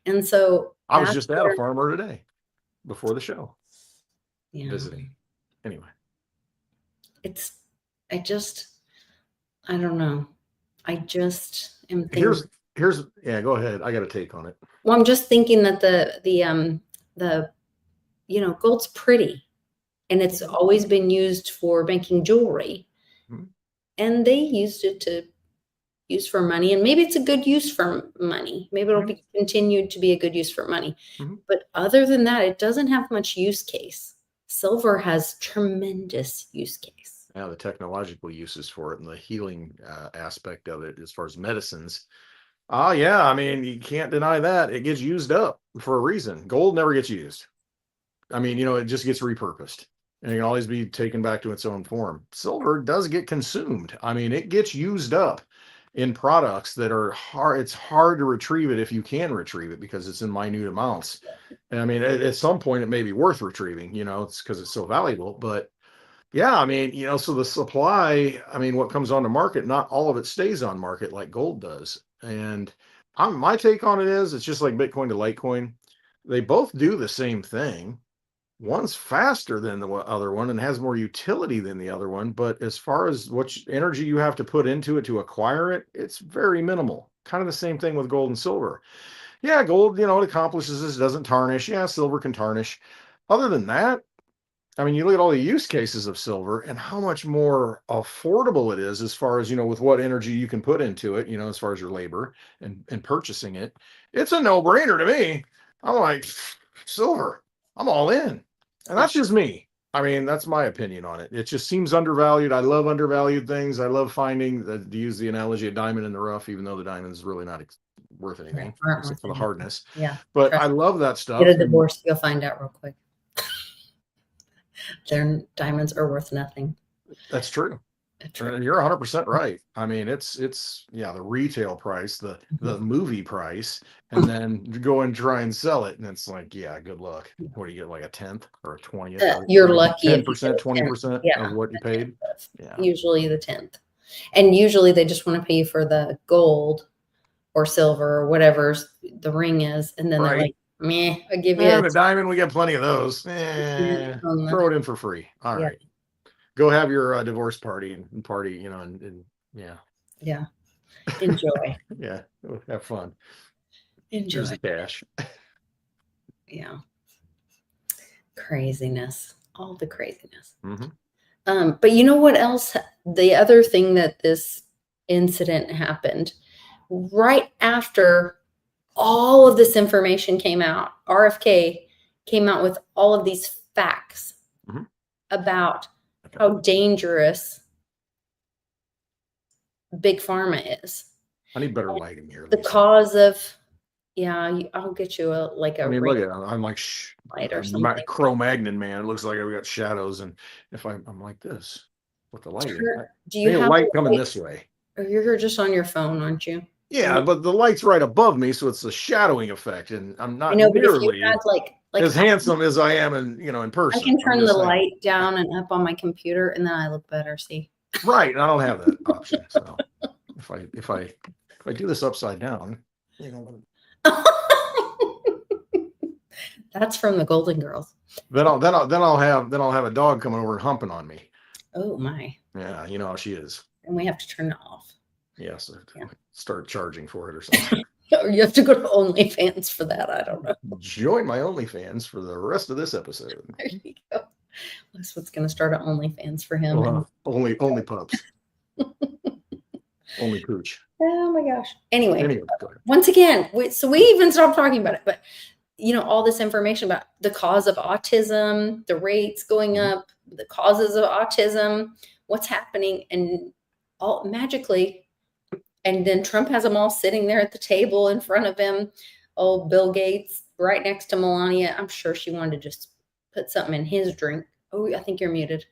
And so I was that's just at a where, farmer today before the show yeah, visiting. Anyway, it's I don't know. I just am thinking. Here's yeah, go ahead. I got a take on it. Well, I'm just thinking that the gold's pretty, and it's always been used for making jewelry, Mhm. and they used it to use for money, and maybe it's a good use for money. Maybe it'll Mhm. be continued to be a good use for money. Mhm. But other than that, it doesn't have much use case. Silver has tremendous use case. Yeah, the technological uses for it and the healing aspect of it as far as medicines. Oh yeah, I mean, you can't deny that. It gets used up for a reason. Gold never gets used. I mean, it just gets repurposed and it can always be taken back to its own form. Silver does get consumed. I mean, it gets used up in products that are hard. It's hard to retrieve it if you can retrieve it because it's in minute amounts. And I mean, at some point, it may be worth retrieving, it's because it's so valuable. But yeah, I mean, so the supply, I mean, what comes on the market, not all of it stays on market like gold does. And my take on it is it's just like Bitcoin to Litecoin. They both do the same thing. One's faster than the other one and has more utility than the other one. But as far as what energy you have to put into it to acquire it, it's very minimal. Kind of the same thing with gold and silver. Yeah, gold, it accomplishes this, doesn't tarnish. Yeah, silver can tarnish. Other than that, I mean, you look at all the use cases of silver and how much more affordable it is as far as, with what energy you can put into it, as far as your labor and purchasing it. It's a no-brainer to me. I'm like, silver, I'm all in. And Yeah. that's just me. I mean, that's my opinion on it. It just seems undervalued. I love undervalued things. I love finding that, to use the analogy, a diamond in the rough, even though the diamond is really not worth Yeah, anything aren't except worth for the anything. hardness. Yeah, But I trust love that me. Get stuff. a And divorce, you'll find out real quick. Their diamonds are worth nothing. that's true. True. You're 100% right. I mean, it's yeah, the retail price, the Mhm. movie price, and then you go and try and sell it, and it's like, yeah, good luck. What do you get, like a tenth or a 20th, You're or lucky if you get 10%, a 10th. 20% Yeah, of what you a paid? 10th of Yeah, usually the 10th. And usually they just want to pay you for the gold or silver or whatever the ring is. And then they're right. like, meh, I'll give you Yeah, a the diamond, we got plenty of those. 10th on the, Throw it in for free. All yeah, right, go have your divorce party and party, and yeah, yeah. Enjoy. yeah, have fun. Here's Enjoy. the cash. Yeah. Craziness. All the craziness. Hmm. But you know what else? The other thing that this incident happened right after all of this information came out, RFK came out with all of these facts Hmm. about Okay. how dangerous big pharma is. I need better lighting here, The Lisa. cause of, yeah, I'll get you I a mean, ring look at it. I'm like, shh, light or I'm something. Cro-Magnon, man. It looks like I've got shadows. And if I'm like this with the lighting, Do I you need a have light a coming light? this way. Or you're just on your phone, aren't you? Yeah, but the light's right above me, so it's a shadowing effect. And I'm I not know, but if you had nearly like as handsome as I am in I person. can I'm turn the just saying. light down and up on my computer, and then I look better, see? Right. And I don't have that option. So if I do this upside down, you know, That's from the Golden Girls. then I'll have a dog coming over and humping on me. Oh my. Yeah, you know how she is. And we have to turn it off. Yes, Yeah. start charging for it or something. Or you have to go to OnlyFans for that. I don't know. Join my OnlyFans for the rest of this episode. There you go. That's what's going to start an OnlyFans for him. Well, only pups, only pooch. Oh my gosh. Anyway, Anyway, go ahead. once again, so we even stopped talking about it, but all this information about the cause of autism, the rates going Mhm. up, the causes of autism, what's happening, and all magically. And then Trump has them all sitting there at the table in front of him. Oh, Bill Gates right next to Melania. I'm sure she wanted to just put something in his drink. Oh, I think you're muted.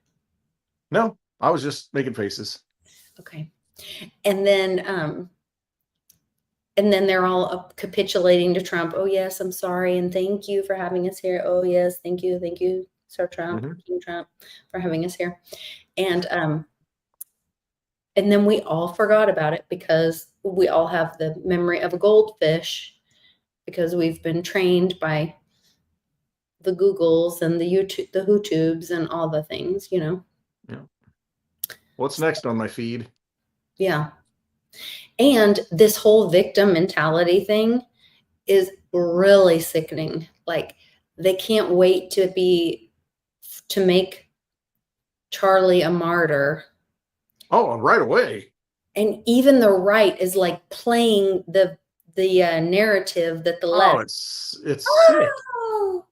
No, I was just making faces. Okay. And then they're all capitulating to Trump. Oh yes, I'm sorry, and thank you for having us here. Oh yes, thank you, Sir Trump, Mhm. King Trump, for having us here. And then we all forgot about it because we all have the memory of a goldfish because we've been trained by the Googles and the YouTube, the YouTubes and all the things. Yeah. What's next on my feed? Yeah. And this whole victim mentality thing is really sickening. Like they can't wait to make Charlie a martyr. Oh, right away. And even the right is like playing the narrative that the Oh, left. it's sick. Oh,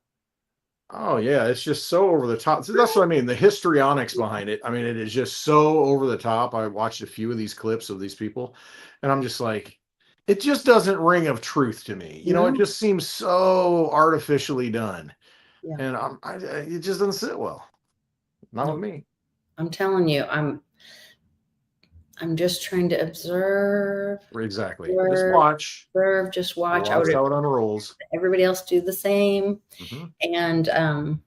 Oh yeah, it's just so over the top. So that's what I mean. The histrionics behind it. I mean, it is just so over the top. I watched a few of these clips of these people, and I'm just like, it just doesn't ring of truth to me. You know, it no, just seems so artificially done, yeah, and it just doesn't sit well. Not with no. me. I'm telling you, I'm just trying to observe, Exactly. Just observe, watch, observe, just watch. I watch would how it unrolls. everybody else do the same. Hmm. And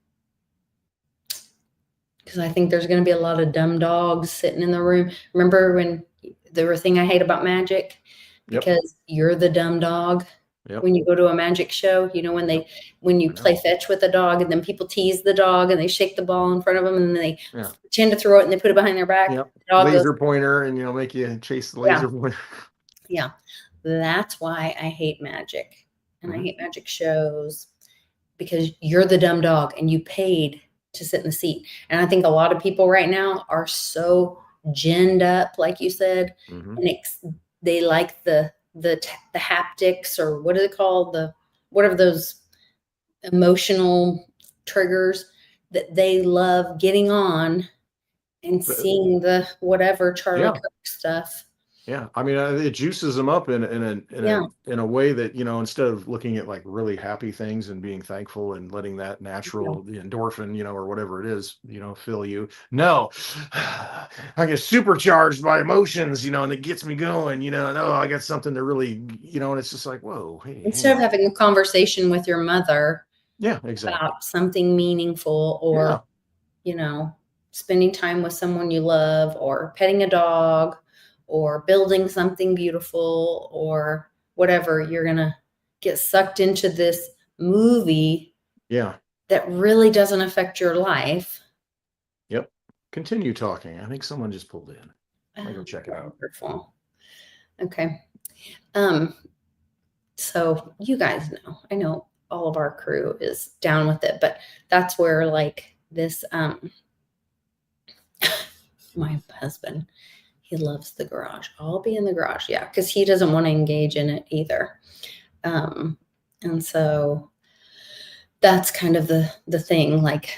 because I think there's going to be a lot of dumb dogs sitting in the room. Remember when the thing I hate about magic? Yep. Because you're the dumb dog Yep. when you go to a magic show. You know Yep. when you I play know. fetch with a dog and then people tease the dog and they shake the ball in front of them and then they Yeah. pretend to throw it and they put it behind their back. Yep. The dog goes, Laser pointer, and make you chase the yeah, laser pointer. yeah. That's why I hate magic and I Hmm. hate magic shows because you're the dumb dog and you paid to sit in the seat. And I think a lot of people right now are so ginned up, like you said, Hmm. and they like the haptics or what is it called? Whatever those emotional triggers that they love getting on and seeing the whatever Charlie Yeah. Kirk stuff. Yeah, I mean, it juices them up Yeah, in a way that, instead of looking at like really happy things and being thankful and letting that yeah. natural, the endorphin, or whatever it is, fill you. No, I get supercharged by emotions, and it gets me going. No, I got something to really, and it's just like, whoa, hey, hang Instead of on. having a conversation with your mother Yeah, exactly. about something meaningful or Yeah, you know, spending time with someone you love or petting a dog or building something beautiful or whatever, you're going to get sucked into this movie yeah, that really doesn't affect your life. yep. Continue talking. I think someone just pulled in. I go Oh, check it out. wonderful. Okay. Um, so you guys know, I know all of our crew is down with it, but that's where like this my husband, he loves the garage. I'll be in the garage, yeah, because he doesn't want to engage in it either. Um, and so that's kind of the thing. Like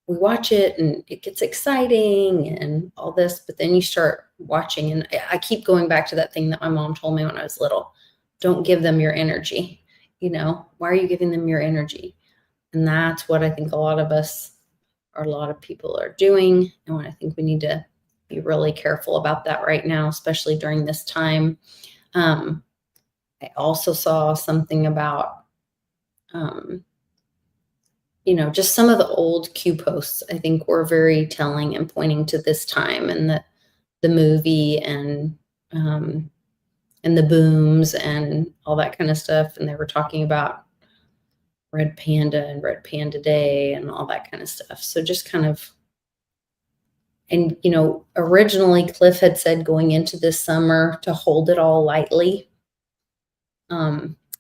we watch it and it gets exciting and all this, but then you start watching, and I keep going back to that thing that my mom told me when I was little. Don't give them your energy. Why are you giving them your energy? And that's what I think a lot of us or a lot of people are doing. And what I think we need to be really careful about that right now, especially during this time. Um, I also saw something about, um, just some of the old Q posts, I think were very telling and pointing to this time and the movie um, and the booms and all that kind of stuff. And they were talking about Red Panda and Red Panda Day and all that kind of stuff. So just kind of, and originally Cliff had said going into this summer to hold it all lightly.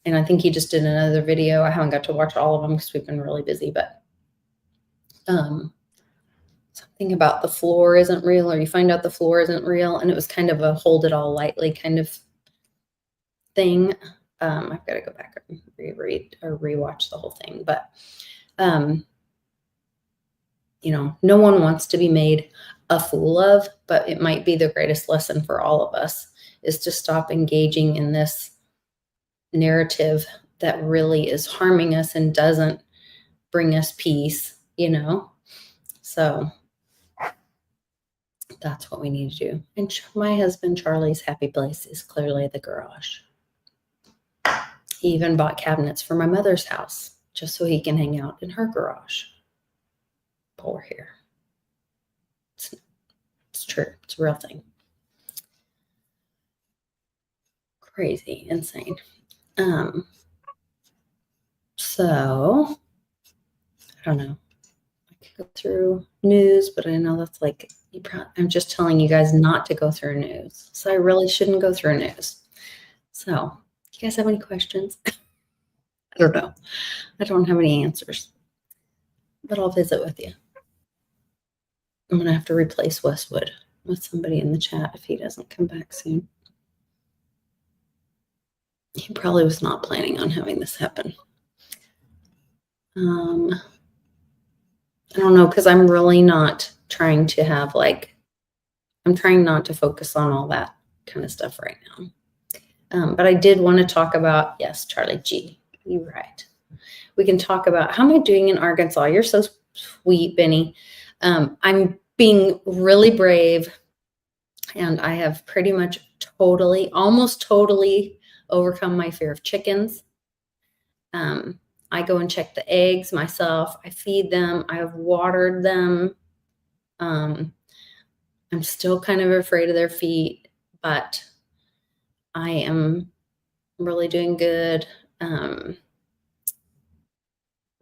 And I think he just did another video. I haven't got to watch all of them because we've been really busy, but um, something about the floor isn't real, or you find out the floor isn't real. And it was kind of a hold it all lightly kind of thing. I've got to go back and reread or rewatch the whole thing, but um, no one wants to be made a fool of, but it might be the greatest lesson for all of us is to stop engaging in this narrative that really is harming us and doesn't bring us peace. So that's what we need to do. And my husband Charlie's happy place is clearly the garage. He even bought cabinets for my mother's house just so he can hang out in her garage. Poor here. It's true. It's a real thing. Crazy, insane. So I don't know. I could go through news, but I know that's like I'm just telling you guys not to go through news. So I really shouldn't go through news. So, you guys have any questions? I don't know. I don't have any answers, but I'll visit with you. I'm going to have to replace Westwood with somebody in the chat if he doesn't come back soon. He probably was not planning on having this happen. I don't know, because I'm really not trying to have I'm trying not to focus on all that kind of stuff right now. But I did want to talk about, yes, Charlie G, you're right. We can talk about, how am I doing in Arkansas? You're so sweet, Benny. I'm being really brave, and I have pretty much almost totally overcome my fear of chickens. I go and check the eggs myself. I feed them. I have watered them. I'm still kind of afraid of their feet, but I am really doing good.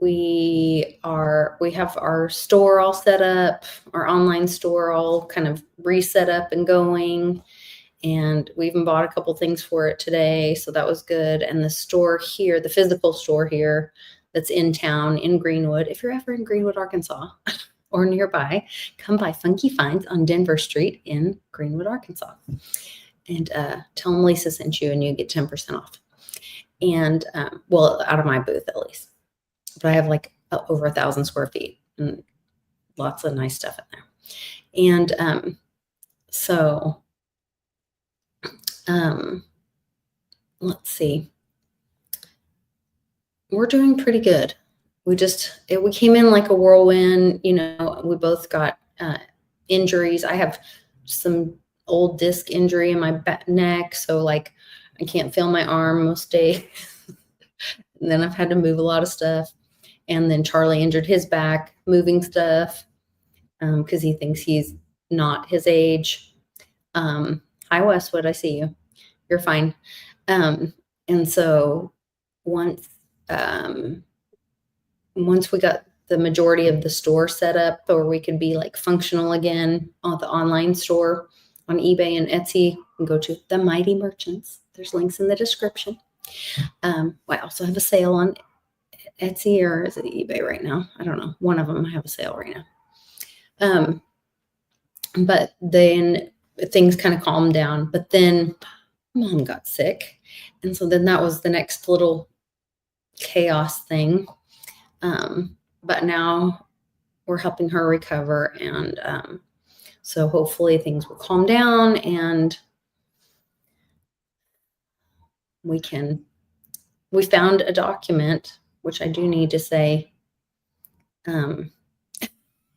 We have our store all set up, our online store all kind of reset up and going. And we even bought a couple things for it today. So that was good. And the store here, the physical store here that's in town in Greenwood, if you're ever in Greenwood, Arkansas or nearby, come by Funky Finds on Denver Street in Greenwood, Arkansas. And tell them Lisa sent you and you get 10% off. And well, out of my booth at least. But I have over 1,000 square feet and lots of nice stuff in there. And let's see. We're doing pretty good. We came in like a whirlwind. We both got injuries. I have some old disc injury in my neck, so I can't feel my arm most days. And then I've had to move a lot of stuff. And then Charlie injured his back moving stuff because he thinks he's not his age. Hi, Westwood, I see you. You're fine. And so once we got the majority of the store set up, or we could be functional again on the online store on eBay and Etsy, and go to the Mighty Merchants. There's links in the description. I also have a sale on Etsy, or is it eBay right now? I don't know. One of them I have a sale right now. But then things kind of calmed down. But then Mom got sick. And so then that was the next little chaos thing. But now we're helping her recover. And so hopefully things will calm down and we found a document, which I do need to say,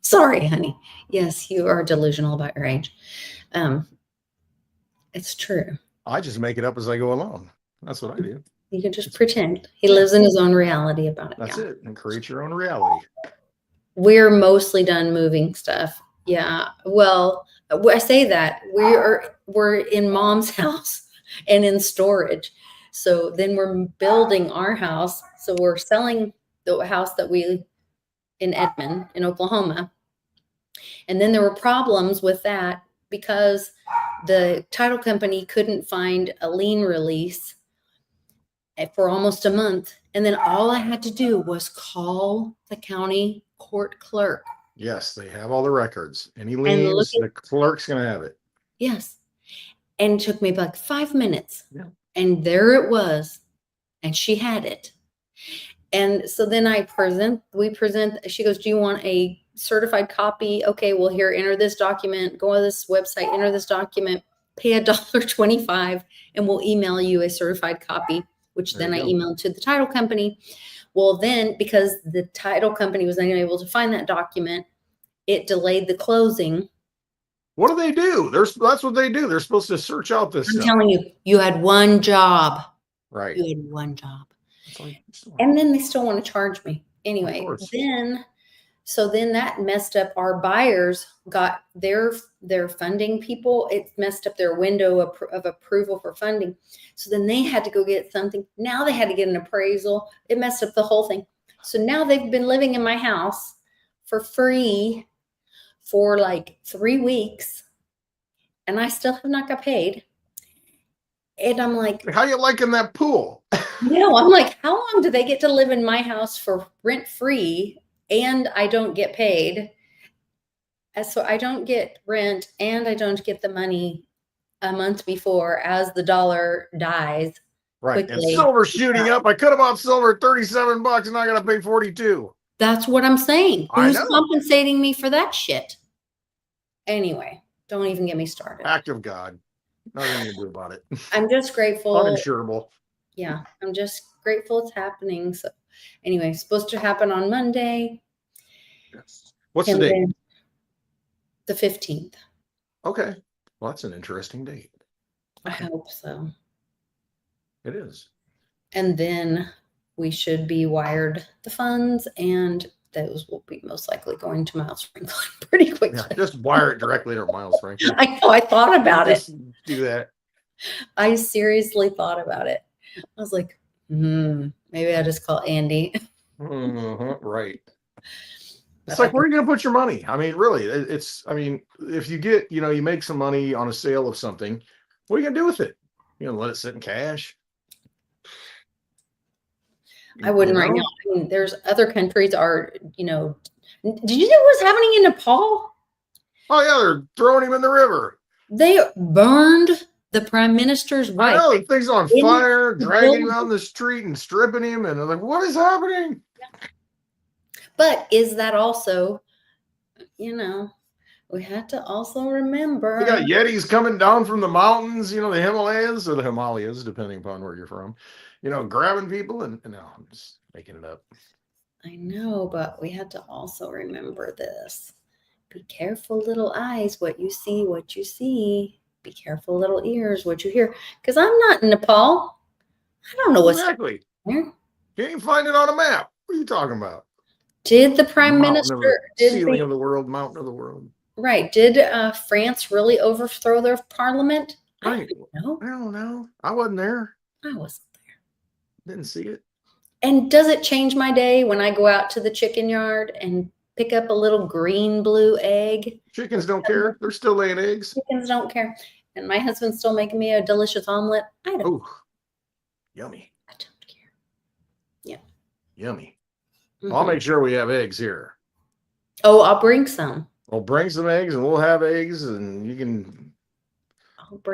sorry, honey. Yes, you are delusional about your age. It's true. I just make it up as I go along. That's what I do. You can just pretend. He lives in his own reality about it. That's it. And create your own reality. We're mostly done moving stuff. Yeah. Well, I say that we're in Mom's house and in storage. So then we're building our house. So we're selling the house that in Edmond, in Oklahoma. And then there were problems with that because the title company couldn't find a lien release for almost a month. And then all I had to do was call the county court clerk. Yes, they have all the records. Any liens, the clerk's going to have it. Yes. And it took me 5 minutes. Yeah. And there it was. And she had it. And so then we present, she goes, do you want a certified copy? Okay, well, here, enter this document, go on this website, enter this document, pay $1.25, and we'll email you a certified copy, which then I emailed to the title company. Well, then, because the title company was unable to find that document, it delayed the closing. What do they do? That's what they do. They're supposed to search out this stuff. I'm telling you, you had one job. Right. You had one job. And then they still want to charge me. Anyway, so then that messed up our buyers, got their funding people. It messed up their window of approval for funding. So then they had to go get something. Now they had to get an appraisal. It messed up the whole thing. So now they've been living in my house for free for like 3 weeks, and I still have not got paid. And I'm like, How you liking that pool? I'm like, how long do they get to live in my house for rent free and I don't get paid? And so I don't get rent and I don't get the money a month before as the dollar dies Right. And quickly. silver shooting up. I could have bought silver at $37 and I got to pay 42. That's what I'm saying. I Who's know. compensating me for that shit? Anyway, don't even get me started. Act of God. Nothing you can do about it. I'm just grateful. Uninsurable. Yeah, I'm just grateful it's happening. So anyway, supposed to happen on Monday. Yes. What's the And date? then the 15th. Okay. Well, that's an interesting date. Okay. I hope so. It is. And then we should be wired the funds, and those will be most likely going to Miles Franklin pretty quickly. Yeah, just wire it directly to Miles Franklin. I know. I thought about it. Just do that. I seriously thought about it. I was like, maybe I just call Andy. Right. It's like, where are you going to put your money? I mean, really, if you get, you make some money on a sale of something, what are you going to do with it? Let it sit in cash? I wouldn't right now. I mean, there's other countries are, did you know what's happening in Nepal? Oh, yeah, they're throwing him in the river. They burned the prime minister's wife. I know, the thing's on fire, dragging him down the street and stripping him. And I'm like, what is happening? But is that also, we had to also remember. We got Yetis coming down from the mountains, the Himalayas or the Himalayas, depending upon where you're from, grabbing people. And no, I'm just making it up. I know, but we had to also remember this. Be careful, little eyes, what you see. Be careful, little ears, what you hear. Because I'm not in Nepal. I don't know what's exactly there. You ain't find it on a map. What are you talking about? Did the prime minister ceiling of the world, mountain of the world? Right. Did France really overthrow their parliament? Right. I don't know. I wasn't there. I wasn't there. Didn't see it. And does it change my day when I go out to the chicken yard and pick up a little green blue egg? Chickens don't care. They're still laying eggs. Chickens don't care. And my husband's still making me a delicious omelet. I don't. Oh, yummy. I don't care. Yeah. Yummy. Mm-hmm. I'll make sure we have eggs here. Oh, I'll bring some. Well, bring some eggs and we'll have eggs and you can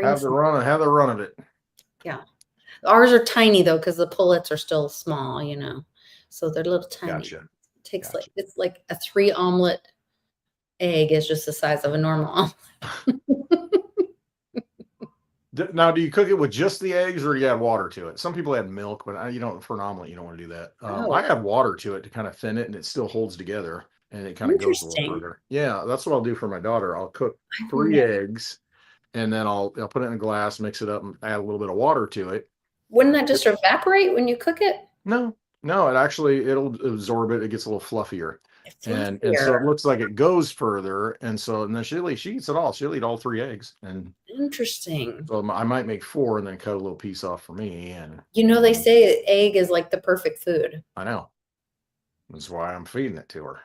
have the run of it. Yeah. Ours are tiny though, because the pullets are still small, so they're little tiny. Gotcha. It takes it's like a 3 omelet egg is just the size of a normal omelet. Now, do you cook it with just the eggs or do you add water to it? Some people add milk, but for an omelet, you don't want to do that. I add water to it to kind of thin it and it still holds together and it kind of goes a little further. Yeah, that's what I'll do for my daughter. I'll cook 3 eggs and then I'll put it in a glass, mix it up and add a little bit of water to it. Wouldn't that just evaporate when you cook it? No, it'll absorb it. It gets a little fluffier. And so it looks like it goes further. And then she eats it all. She'll eat all 3 eggs. And interesting. So I might make 4 and then cut a little piece off for me. And they say egg is like the perfect food. I know. That's why I'm feeding it to her.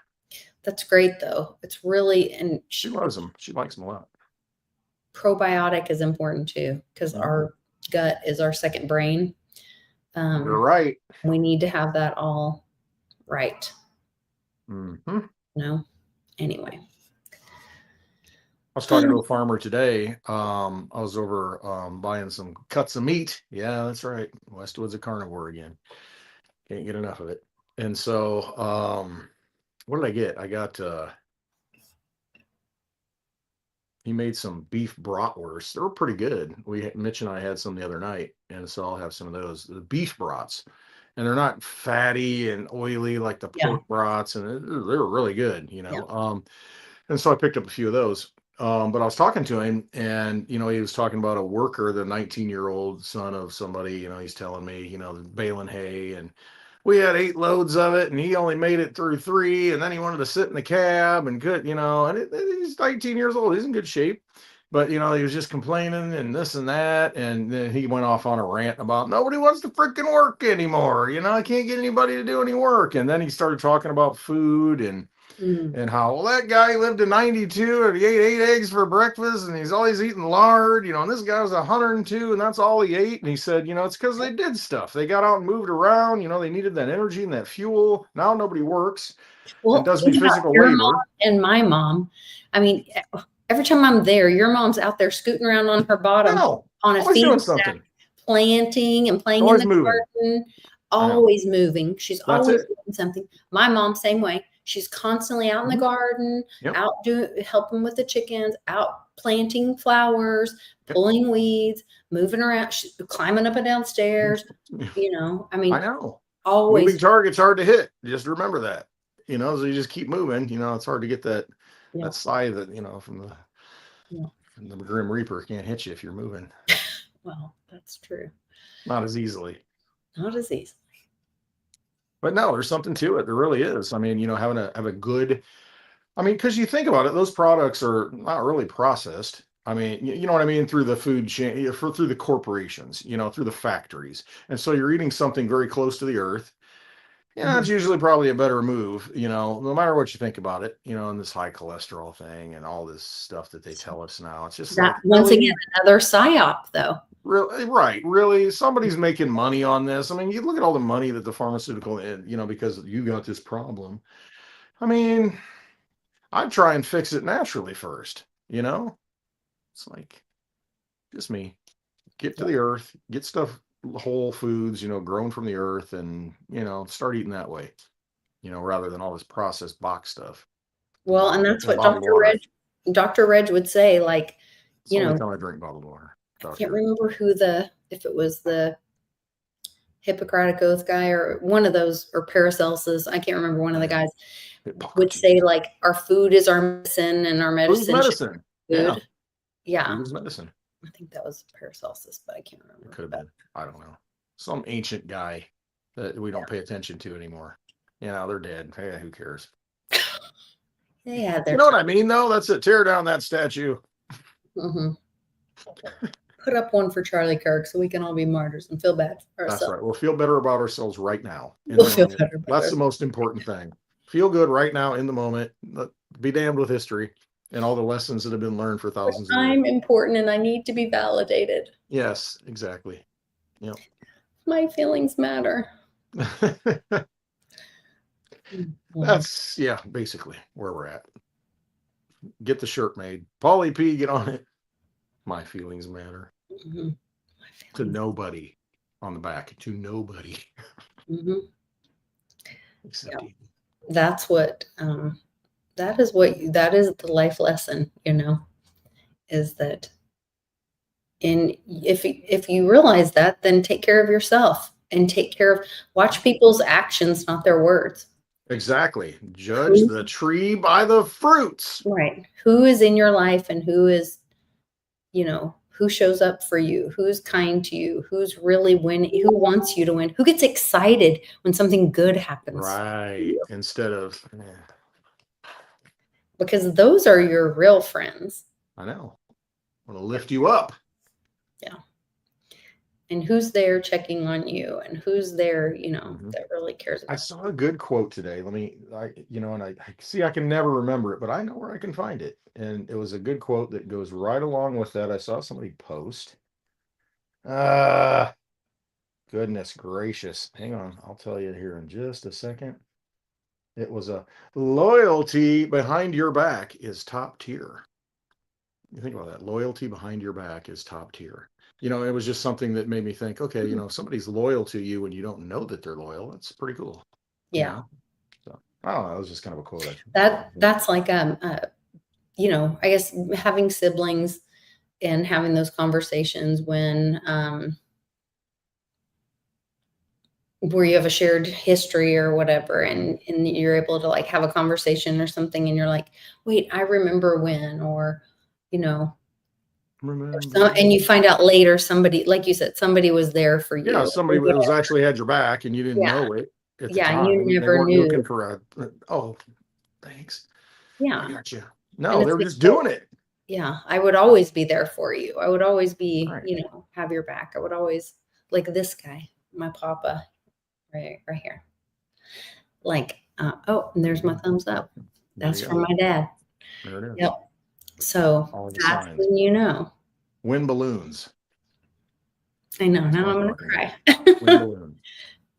That's great though. It's really, and she loves them. She likes them a lot. Probiotic is important too, because our gut is our second brain. You're right. We need to have that all right. Mm-hmm. No. Anyway. I was talking to a farmer today. I was over buying some cuts of meat. Yeah, that's right. Westwood's a carnivore again. Can't get enough of it. And so what did I get? I got he made some beef bratwursts. They were pretty good. Mitch and I had some the other night, and so I'll have some of those. The beef brats. And they're not fatty and oily like the pork brats, and they're really good, And so I picked up a few of those. But I was talking to him, and he was talking about a worker, the 19-year-old son of somebody. He's telling me, baling hay, and we had 8 loads of it, and he only made it through 3, and then he wanted to sit in the cab and good, and he's 19 years old. He's in good shape. But, he was just complaining and this and that. And then he went off on a rant about nobody wants to freaking work anymore. I can't get anybody to do any work. And then he started talking about food. And Mm. and how, well, that guy lived to 92 and he ate 8 eggs for breakfast and he's always eating lard, and this guy was 102 and that's all he ate. And he said, it's because they did stuff. They got out and moved around, they needed that energy and that fuel. Now nobody works and Well, does any think about physical your mom labor. and my mom. I mean, every time I'm there, your mom's out there scooting around on her I bottom know. on a Always feed doing stack, something. planting and playing in Always the moving. garden, I know. always moving. She's That's always it. doing something. My mom, same way. She's constantly out in the Mhm. garden, Yep. out doing helping with the chickens, out planting flowers, Yep. pulling weeds, moving around, climbing up and downstairs. I mean, I know. Moving always. target's hard to hit. Just remember that. So you just keep moving. It's hard to get that Yeah, scythe that yeah. from the Grim Reaper can't hit you if you're moving. Well, that's true. Not as easily. Not as easy. But no, there's something to it. There really is. I mean, have a good. I mean, because you think about it, those products are not really processed. I mean, you know what I mean, through the food chain, through the corporations, through the factories, and so you're eating something very close to the earth. Yeah, Mhm. it's usually probably a better move, no matter what you think about it, and this high cholesterol thing and all this stuff that they tell us now. It's just That like, once again, really, another psyop, though. really, right? Really, somebody's making money on this. I mean, you look at all the money that the pharmaceutical, because you got this problem. I mean, I'd try and fix it naturally first, It's like just me. Get to Yeah. the earth, get stuff, whole foods, grown from the earth, and, start eating that way. Rather than all this processed box stuff and Well, and that's and what bottled water. Dr. Reg would say, like, It's the you only know, time I drink bottled water, I can't doctor. remember if it was the Hippocratic Oath guy or one of those, or Paracelsus, I can't remember, one of the Yeah. guys would say, Hippocrates. like, our food is our medicine and our Food's medicine should medicine. be Yeah. food. Yeah. Food is medicine. I think that was Paracelsus, but I can't It remember. could have But been. I don't know. Some ancient guy that we don't pay attention to anymore. They're dead. Hey, who cares? they had You their know what time. I mean, though? That's it. Tear down that statue. Mhm. Put up one for Charlie Kirk so we can all be martyrs and feel bad for That's ourselves. right. We'll feel better about ourselves right now in the We'll feel moment. better about That's the ourselves. most important thing. Feel good right now in the moment. Be damned with history and all the lessons that have been learned for thousands of years. I'm important and I need to be validated. Yes, exactly. Yep. My feelings matter. Well, That's, yeah, basically where we're at. Get the shirt made. Paulie P, get on it. My feelings matter mhm. My to feelings. nobody on the back, to nobody Mhm. except Yeah, you. that's that is the life lesson, is that, and if you realize that, then take care of yourself and watch people's actions, not their words. Exactly. Judge Who, the tree by the fruits. right. Who is in your life and who shows up for you, who's kind to you, who's really winning, who wants you to win, who gets excited when something good happens to Right. you, Instead of, because those are your real friends. I know, I want to lift you up. Yeah. And who's there checking on you, and who's there, Mhm. that really cares I about saw a good quote today. And I see I can never remember it, but I know where I can find it. And it was a good quote that goes right along with that. I saw somebody post. Ah, goodness gracious. Hang on. I'll tell you here in just a second. It was a loyalty behind your back is top tier. You think about that. Loyalty behind your back is top tier. It was just something that made me think, okay, you. if somebody's loyal to you and you don't know that they're loyal, that's pretty cool. You Yeah. know? So I don't know. It was just kind of a quote. That's like, I guess having siblings and having those conversations when, where you have a shared history or whatever, and you're able to, like, have a conversation or something, and you're like, wait, I remember when, or, you know, Remember. and you find out later, somebody, like you said, somebody was there for Yeah, you. somebody was actually had your back and you didn't Yeah. know it at the Yeah. And you time. They never weren't knew. looking for oh, thanks. I Yeah. got you. And No, they it's were like, just well, doing it. yeah, I would always be there for you. I would always be, Right. have your back. I would always, like this guy, my papa, right here. Like, oh, and there's my thumbs up. There That's you from go. my dad. There it is. Yep. So All the that's signs. when you know. Wind balloons. I know. That's Now what I'm I'm gonna talking about. cry. Wind balloons.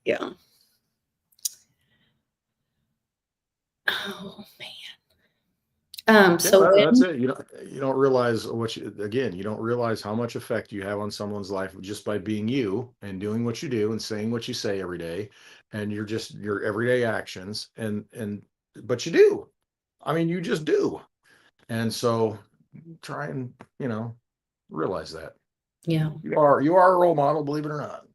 Yeah. Oh man. Yeah, So that's when it. You don't realize you don't realize how much effect you have on someone's life just by being you and doing what you do and saying what you say every day, and your everyday actions but you do. I mean, you just do. And so try and, realize that. yeah, You are a role model, believe it or not.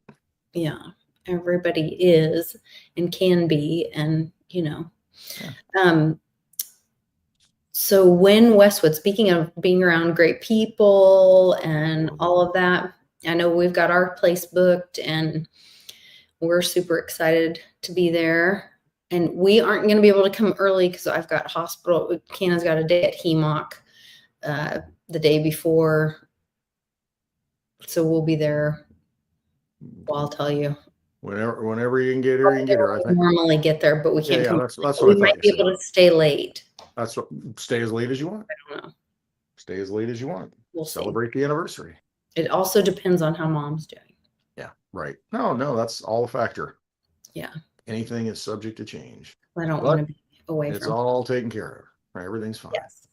yeah. Everybody is and can be, and Yeah. um, so when Westwood, speaking of being around great people and all of that, I know we've got our place booked and we're super excited to be there. And we aren't going to be able to come early because I've got hospital. Kana's got a day at HEMOC the day before. So we'll be there. Well, I'll tell you. Whenever you can get here, you can get here. I We think. normally get there, but we Yeah, can't yeah, come. that's what I We thought might you be said. able to stay late. That's what stay as late as you want. I don't know. Stay as late as you want. We'll see. Celebrate the anniversary. It also depends on how mom's doing. Yeah, right. No, that's all a factor. Yeah. Anything is subject to change. I don't want But to be away it's from. all taken care of. Right? Everything's fine. Yes.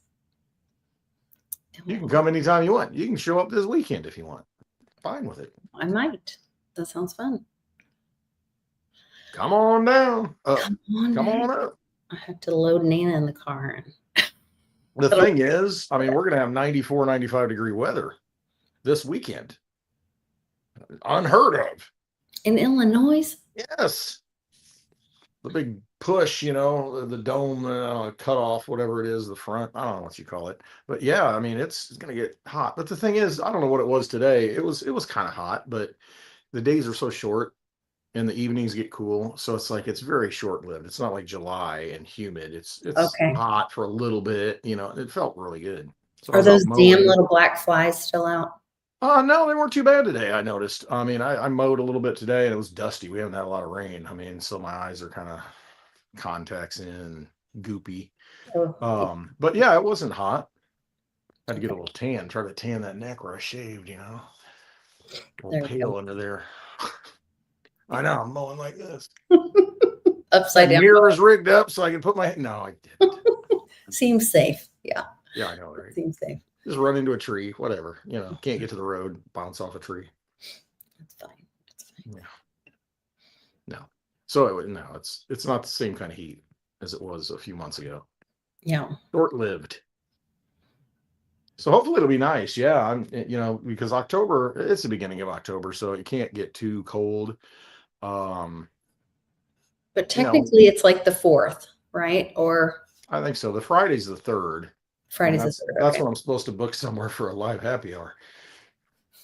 You can come anytime you want. You can show up this weekend if you want. Fine with it. I might. That sounds fun. Come on down. Come on, Come man. on up. I have to load Nana in the car. The thing is, I mean, we're going to have 94, 95-degree weather this weekend. Unheard of. In Illinois? Yes. The big push, the dome cut off, whatever it is, the front. I don't know what you call it. But yeah, I mean, it's going to get hot. But the thing is, I don't know what it was today. It was kind of hot, but the days are so short and the evenings get cool. So it's like it's very short-lived. It's not like July and humid. It's Okay. hot for a little bit, it felt really good. So I Are was out those damn mowing. little black flies still out? No, they weren't too bad today, I noticed. I mean, I mowed a little bit today and it was dusty. We haven't had a lot of rain. I mean, so my eyes are kind of contacts in, goopy. Oh, But yeah, it wasn't hot. Had to get a little tan, try to tan that neck where I shaved, a little there we pale go. under there. I know, I'm mowing like this. Upside Had down. mirrors rigged up so I could put my no, I didn't. Seems safe. Yeah. Yeah, I know, right? Seems safe. Just run into a tree, whatever. Can't get to the road, bounce off a tree. That's fine. That's fine. Yeah. No. So no, it's not the same kind of heat as it was a few months ago. Yeah. Short-lived. So hopefully it'll be nice. Yeah, because October, it's the beginning of October, so it can't get too cold. But technically it's like the 4th, right? Or I think so. The Friday's the 3rd. Friday's the 3rd. That's Okay. when I'm supposed to book somewhere for a live happy hour.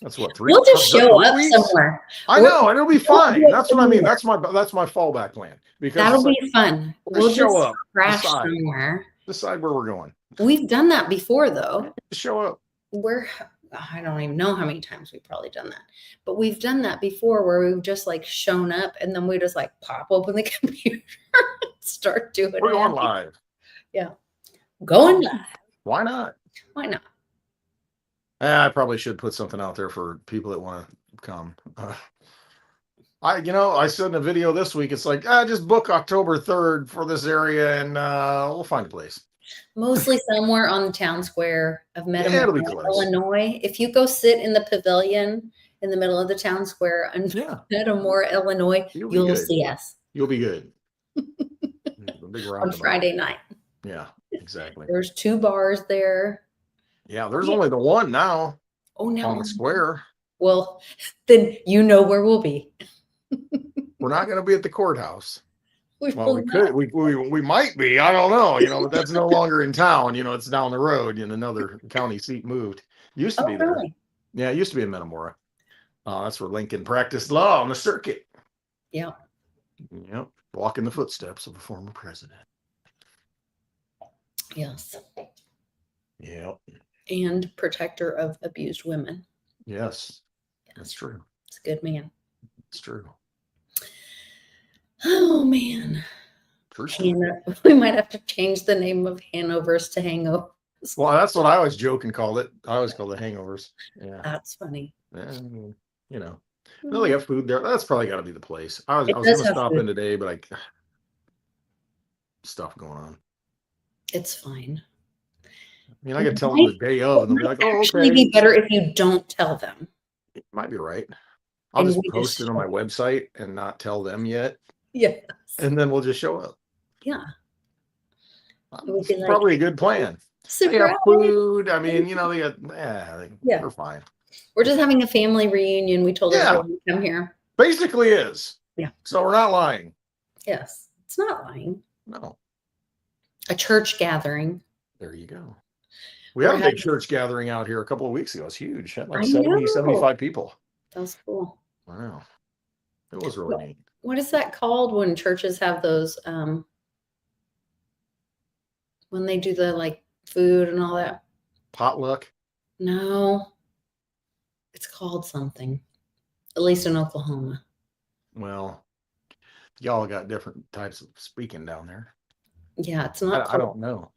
That's what, We'll just show up 3 weeks? somewhere. I know, and it'll be fine. That's what I mean. Somewhere. That's my fallback plan. Because That'll be fun. we'll We'll show just up, crash somewhere. decide where we're going. We've done that before, though. Just show up. I don't even know how many times we've probably done that, but we've done that before where we've just like shown up and then we just like pop open the computer and start doing We're it. going live. Yeah. Going live. Why not? Why not? I probably should put something out there for people that want to come. I said in a video this week, it's like, just book October 3rd for this area and we'll find a place. Mostly somewhere on the town square of Yeah, it'll be close. Illinois. If you go sit in the pavilion in the middle of the town square in Metamora, Illinois, you'll see us. You'll be good. Big on Friday night. Yeah, exactly. There's 2 bars there. Yeah, there's only the one now. Oh, no. On the square. Well, then you know where we'll be. We're not going to be at the courthouse. We could. We might be. I don't know. But that's no longer in town. It's down the road. Another county seat moved. Used to be there. Really? Yeah, it used to be in Metamora. That's where Lincoln practiced law on the circuit. Yeah. Yep. Walking the footsteps of a former president. Yes. Yep. And protector of abused women. Yes. That's true. It's a good man. It's true. Oh, man. Church food. We might have to change the name of Hanovers to Hangovers. Well, that's what I always joke and called it. I always called it hangovers. Yeah. That's funny. Yeah, you know. No, they have food there. That's probably got to be the place. I It was does gonna have stop food. in today, but I stuff going on. It's fine. I mean, I could tell them the day of, and they'll be like, "Oh, Actually okay." be better if you don't tell them. It might be right. I'll And just we post just it on my website and not tell them yet, yes. and then we'll just show up. Yeah. It would be It's like probably a good plan. They surprise. have food. I mean, you know, they got Yeah. they're fine. We're just having a family reunion. We told Yeah. everyone to come here. Basically is. Yeah. So we're not lying. Yes. It's not lying. No. A church gathering. There you go. We had a big church gathering out here a couple of weeks ago. It was huge. Had like 70, 75 people. That was cool. Wow. It was really neat. What is that called when churches have those when they do the like food and all that? Potluck? No. It's called something. At least in Oklahoma. Well, y'all got different types of speaking down there. Yeah, it's not I don't know.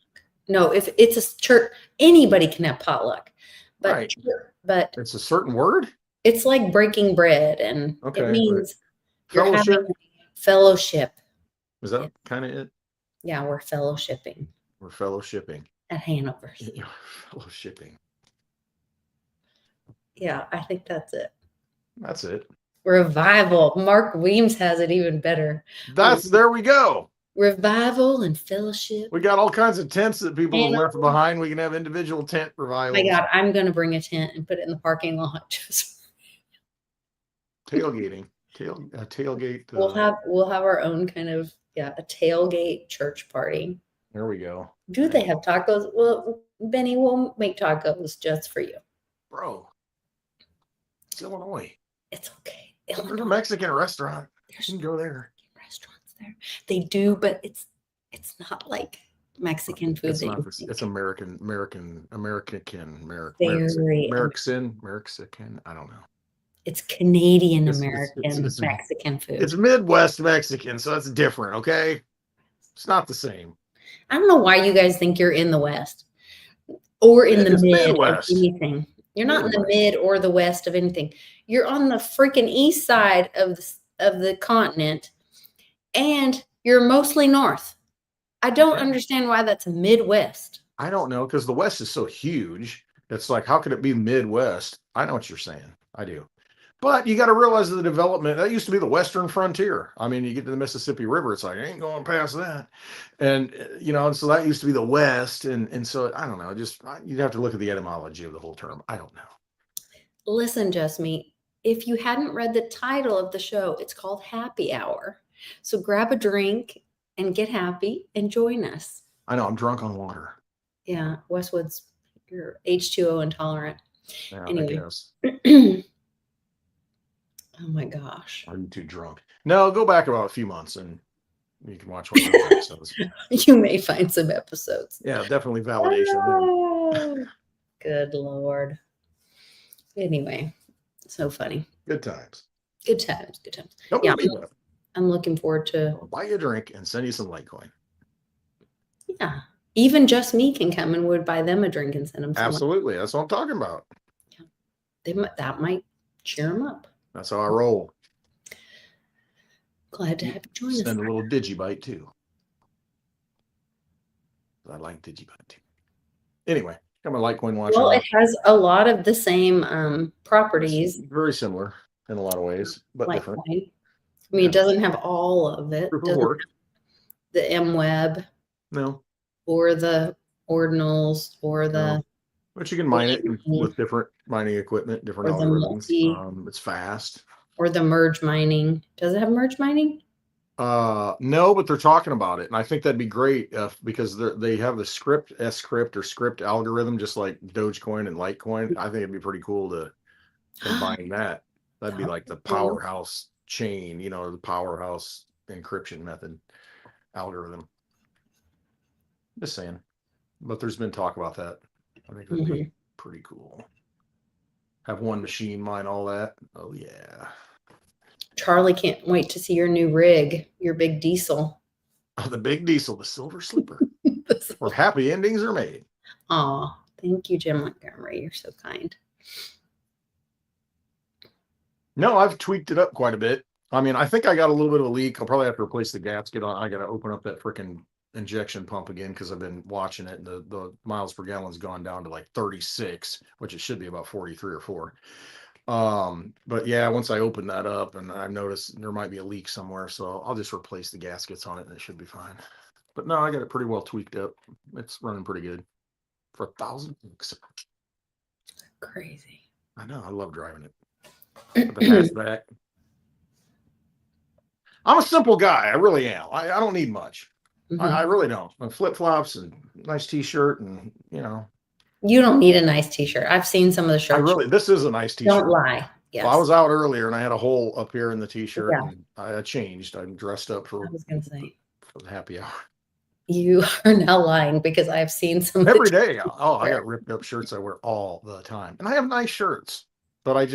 No, if it's a church, anybody can have potluck. But Right. But it's a certain word? It's like breaking bread, and it means you're having fellowship. Is that kind of it? Yeah, we're fellowshipping. We're fellowshipping. At Hanovers. Yeah, fellowshipping. Yeah, I think that's it. That's it. Revival. Mark Weems has it even better. There we go. Revival and fellowship. We got all kinds of tents that people have left behind. We can have individual tent revivals. Oh my God, I'm going to bring a tent and put it in the parking lot. Tailgating. Tailgate. We'll have our own kind of a tailgate church party. There we go. Do they have tacos? Well, Benny, we'll make tacos just for you. Bro. It's Illinois. It's okay. There's a Mexican restaurant. You can go there. Restaurants there. They do, but it's not like Mexican food. It's American. Mexican. I don't know. It's Canadian American Mexican food. It's Midwest Mexican, so that's different. Okay, it's not the same. I don't know why you guys think you're in the West or in the mid of anything. You're not in the mid or the west of anything. You're on the freaking east side of the continent, and you're mostly north. I don't understand why that's Midwest. I don't know, because the West is so huge. It's like, how could it be Midwest? I know what you're saying. I do. But you got to realize the development, that used to be the Western frontier. I mean, you get to the Mississippi River, it's like, I ain't going past that. And, so that used to be the West. And so, I don't know, you'd have to look at the etymology of the whole term. I don't know. Listen, Justme, if you hadn't read the title of the show, it's called Happy Hour. So grab a drink and get happy and join us. I know, I'm drunk on water. Yeah, Westwood's, you're H2O intolerant. Yeah, anyway. I guess. Oh my gosh. Are you too drunk? No, go back about a few months and you can watch one of those episodes. You may find some episodes. Yeah, definitely validation. Oh, good Lord. Anyway, so funny. Good times. Good times. Good times. Don't I'm looking forward to. I'll buy you a drink and send you some Litecoin. Yeah. Even Just Me can come and would buy them a drink and send them some. Absolutely. That's what I'm talking about. Yeah. That might cheer them up. That's how I roll. Glad to have you join us. Send a little Digibite too. I like Digibite too. Anyway, I'm a Litecoin watcher. Well, it has a lot of the same properties. It's very similar in a lot of ways, but different. I mean, it doesn't have all of it. Proof of work. The MWeb. No. Or the ordinals or the. No. But you can mine it with different mining equipment, different algorithms. It's fast. Or the merge mining. Does it have merge mining? No, but they're talking about it, and I think that'd be great because they have the script algorithm, just like Dogecoin and Litecoin. I think it'd be pretty cool to combine that. That'd be like the powerhouse chain, the powerhouse encryption method algorithm. Just saying, but there's been talk about that. I think that'd be pretty cool. Have one machine mine all that. Oh yeah. Charlie can't wait to see your new rig, your big diesel. Oh, the big diesel, the silver slipper, where happy endings are made. Aw, thank you, Jim Montgomery. You're so kind. No, I've tweaked it up quite a bit. I mean, I think I got a little bit of a leak. I'll probably have to replace the gasket on. I got to open up that freaking injection pump again because I've been watching it. And the miles per gallon's gone down to like 36, which it should be about 43 or 4. But yeah, once I open that up and I've noticed there might be a leak somewhere, so I'll just replace the gaskets on it and it should be fine. But no, I got it pretty well tweaked up. It's running pretty good for $1,000. Crazy. I know. I love driving it. With the hatchback. I'm a simple guy. I really am. I don't need much. I really don't. Flip flops and nice t-shirt, and You don't need a nice t-shirt. I've seen some of the shirts. This is a nice t-shirt. Don't lie. Yes. Well, I was out earlier and I had a hole up here in the t-shirt, Yeah. and I changed. I'm dressed up for I was gonna say for the happy hour. you are now lying because I've seen some Every day. Oh, I got ripped up shirts I wear all the time, and I have nice shirts, but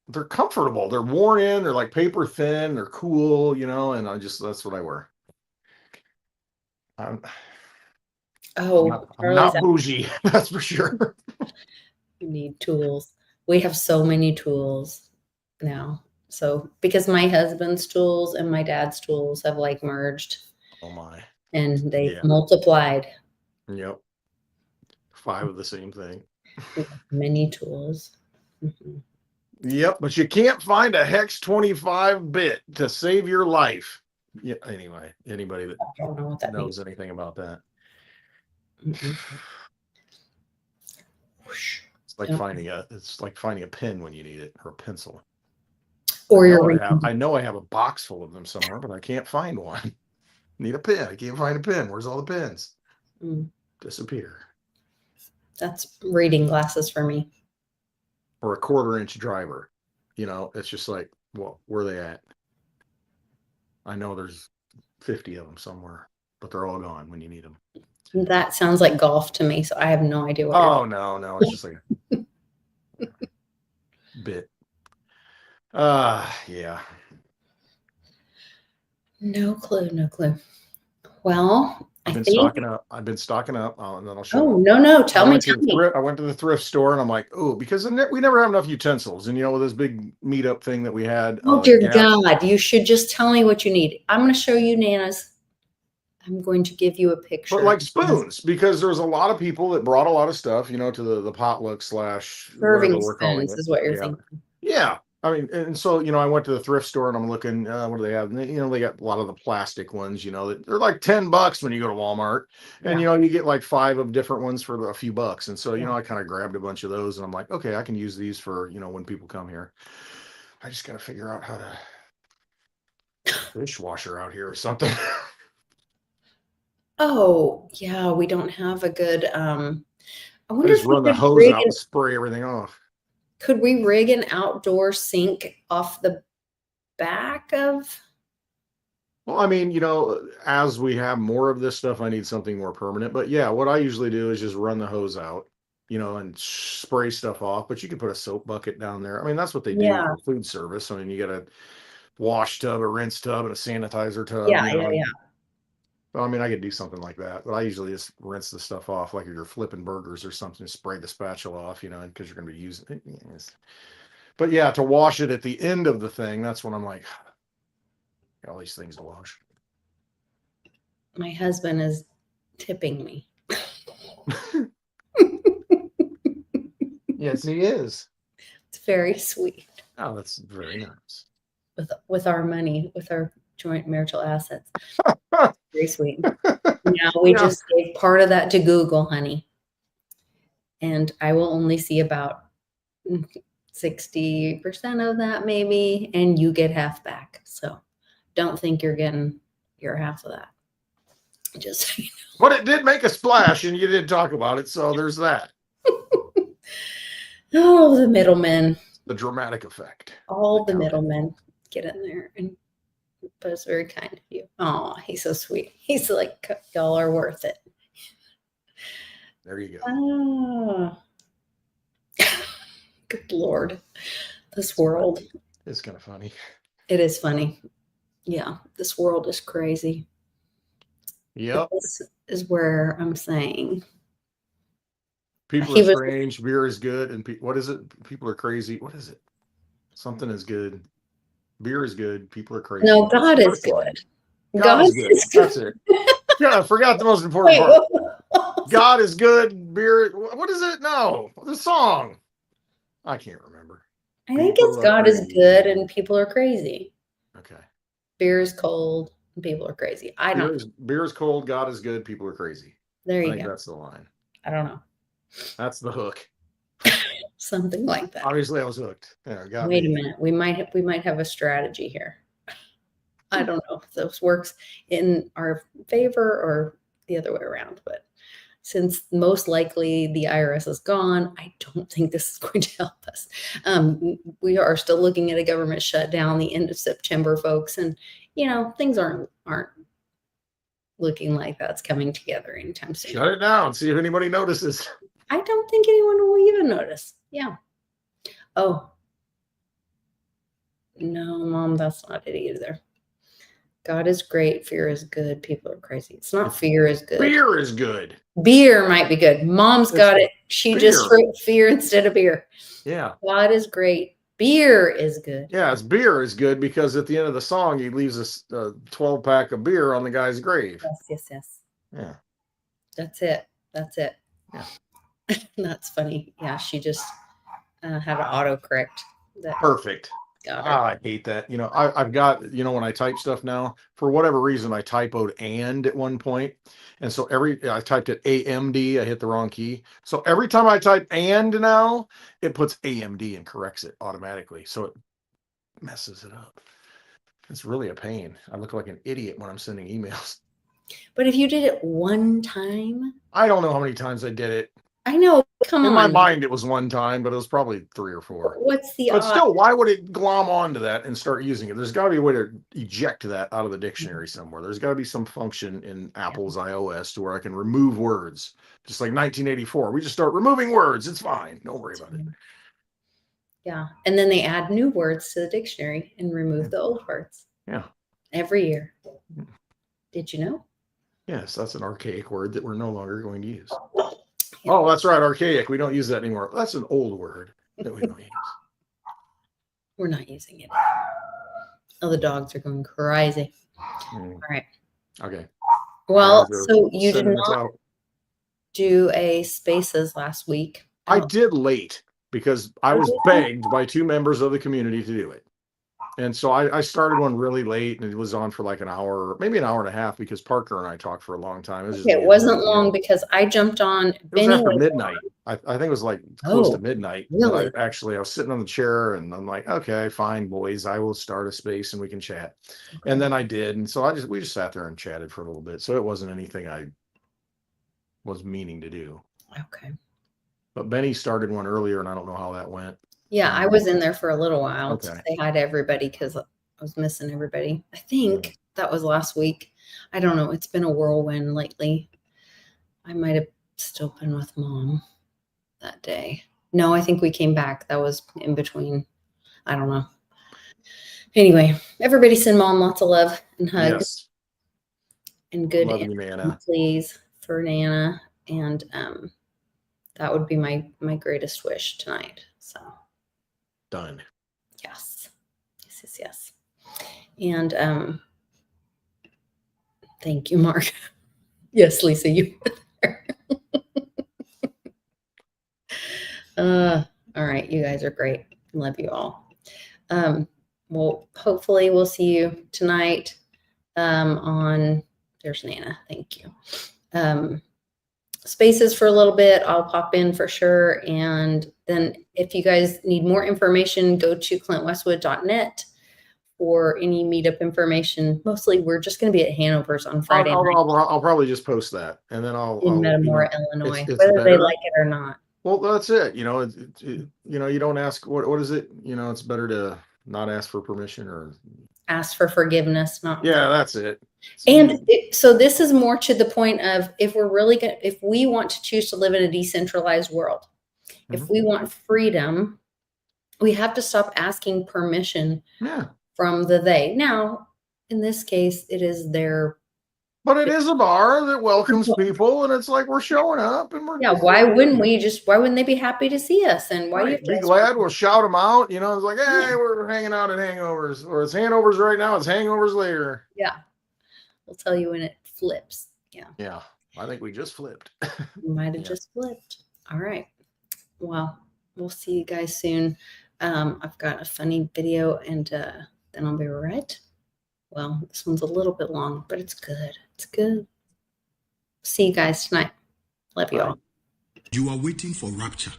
they're comfortable. They're worn in. They're like paper thin. They're cool, and that's what I wear. I'm not bougie, that's for sure. You need tools. We have so many tools now. So because my husband's tools and my dad's tools have like merged. Oh my. And they've multiplied. Yep. 5 of the same thing. Many tools. Yep, but you can't find a hex 25 bit to save your life. Yeah. Anyway, anybody that I don't know what that knows anything about that. It's like finding a pen when you need it, or a pencil. Or I know I have a box full of them somewhere, but I can't find one. Need a pen. I can't find a pen. Where's all the pens? Disappear. That's reading glasses for me. Or a 1/4-inch driver. It's just like, well, where are they at? I know there's 50 of them somewhere, but they're all gone when you need them. That sounds like golf to me, so I have no idea what. Oh, no. It's just like a bit. Yeah. No clue. Well, I've been stocking up, and then I'll show you. No. Tell me. I went to the thrift store, and I'm like, because we never have enough utensils. And with this big meetup thing that we had. Oh, dear God. You should just tell me what you need. I'm going to show you Nana's. I'm going to give you a picture. But like spoons, because there's a lot of people that brought a lot of stuff, to the potluck / serving spoons is what you're thinking. Yeah. I mean, and so, I went to the thrift store and I'm looking, what do they have? And they got a lot of the plastic ones, they're like $10 when you go to Walmart, and, you get like 5 of different ones for a few bucks. And so, I kind of grabbed a bunch of those, and I'm like, okay, I can use these for, when people come here. I just got to figure out how to dishwasher out here or something. Oh, yeah. We don't have a good, I wonder if run the hose out and spray everything off. Could we rig an outdoor sink off the back of? Well, I mean, as we have more of this stuff, I need something more permanent. But yeah, what I usually do is just run the hose out, and spray stuff off. But you could put a soap bucket down there. I mean, that's what they do for food service. I mean, you got a wash tub, a rinse tub, and a sanitizer tub. Yeah. Well, I mean, I could do something like that, but I usually just rinse the stuff off, like if you're flipping burgers or something, spray the spatula off, because you're going to be using it. But yeah, to wash it at the end of the thing, that's when I'm like, got all these things to wash. My husband is tipping me. Yes, he is. It's very sweet. Oh, that's very nice. With our money, with our joint marital assets. Very sweet. Now we just gave part of that to Google, honey. And I will only see about 60% of that maybe, and you get half back. So don't think you're getting your half of that. Just so you know. But it did make a splash, and you did talk about it, so there's that. Oh, the middlemen. The dramatic effect. All the middlemen get in there, but it's very kind of you. Oh, he's so sweet. He's like, y'all are worth it. There you go. Oh. Good Lord. This world. It's kind of funny. It is funny. Yeah. This world is crazy. Yep. This is where I'm saying People he are was. strange. Beer is good. And what is it? People are crazy. What is it? Something is good. Beer is good. People are crazy. No, What's the God is first line? good. God God is good. is good. That's it. Yeah, I forgot the most important Wait, part. God is good. Beer. What is it? No, the song. I can't remember. I think it's People are God is good crazy. and people are crazy. Okay. Beer is cold and people are crazy. I don't know. Beer is cold. God is good. People are crazy. There I you think go. that's the line. I don't know. That's the hook. Something like that. Obviously, I was hooked. Yeah, got Wait a me. minute. We might have a strategy here. I don't know if this works in our favor or the other way around, but since most likely the IRS is gone, I don't think this is going to help us. We are still looking at a government shutdown the end of September, folks, and things aren't looking like that's coming together anytime soon. Shut it down. See if anybody notices. I don't think anyone will even notice. Yeah. Oh, no, Mom, that's not it either. God is great. Fear is good. People are crazy. It's not fear is good. Beer is good. Beer might be good. Mom's got it. She just beer. wrote fear instead of beer. Yeah. God is great. Beer is good. Yeah, it's beer is good because at the end of the song, he leaves a 12-pack of beer on the guy's grave. Yes. Yeah. That's it. Yeah. That's funny. Yeah, she just had an autocorrect. That Perfect. got her. I hate that. I've got, when I type stuff now, for whatever reason, I typoed and at one point. And so I typed it AMD, I hit the wrong key. So every time I type and now, it puts AMD and corrects it automatically. So it messes it up. It's really a pain. I look like an idiot when I'm sending emails. But if you did it one time, I don't know how many times I did it. I know. Come In on. my mind, it was one time, but it was probably 3 or 4. What's the But odds? still, why would it glom onto that and start using it? There's got to be a way to eject that out of the dictionary somewhere. There's got to be some function in Apple's iOS to where I can remove words, just like 1984. We just start removing words. It's fine. Don't worry about it. Yeah, and then they add new words to the dictionary and remove the old words. Yeah. Every year. Did you know? Yes, that's an archaic word that we're no longer going to use. Yeah. Oh, that's right, archaic. We don't use that anymore. That's an old word that we don't use. We're not using it. Oh, the dogs are going crazy. All right. Okay. Well, so you did not do a spaces last week. I did late because I was begged by 2 members of the community to do it. And so I started one really late and it was on for like an hour, maybe an hour and a half because Parker and I talked for a long time. It wasn't long because I jumped on. It was after midnight. I think it was like close to midnight. Really? I was sitting on the chair and I'm like, okay, fine, boys, I will start a space and we can chat. Okay. And then I did. And so we just sat there and chatted for a little bit. So it wasn't anything I was meaning to do. Okay. But Benny started one earlier and I don't know how that went. Yeah, I was in there for a little while to say hi to everybody because I was missing everybody. I think that was last week. I don't know. It's been a whirlwind lately. I might have still been with Mom that day. No, I think we came back. That was in between. I don't know. Anyway, everybody send Mom lots of love and hugs. Yes. And good love you, Nana. Please for Nana. And that would be my greatest wish tonight. So done. Yes. And thank you, Mark. Yes, Lisa, you were there. All right, you guys are great. Love you all. Well, hopefully we'll see you tonight on there's Nana. Thank you. Spaces for a little bit. I'll pop in for sure. And then if you guys need more information, go to clintwestwood.net for any meetup information. Mostly we're just going to be at Hanover's on Friday night. I'll probably just post that and then I'll in Metamora, Illinois, whether they like it or not. Well, that's it. You don't ask what is it? It's better to not ask for permission or ask for forgiveness. That's it. So this is more to the point of if we want to choose to live in a decentralized world, if we want freedom, we have to stop asking permission from the they. Now, in this case, it is their But it is a bar that welcomes people, and it's like we're showing up, and we're Yeah, just why wouldn't they be happy to see us? And why do you have right. to Be ask glad. We'll shout them out. You know, it's like, Yeah. hey, we're hanging out at hangovers, or it's hangovers right now. It's hangovers later. Yeah. We'll tell you when it flips. Yeah. Yeah, I think we just flipped. Might have Yeah. just flipped. All right. Well, we'll see you guys soon. I've got a funny video, and then I'll be right. Well, this one's a little bit long, but it's good. It's good. See you guys tonight. Love you all. You are waiting for rapture.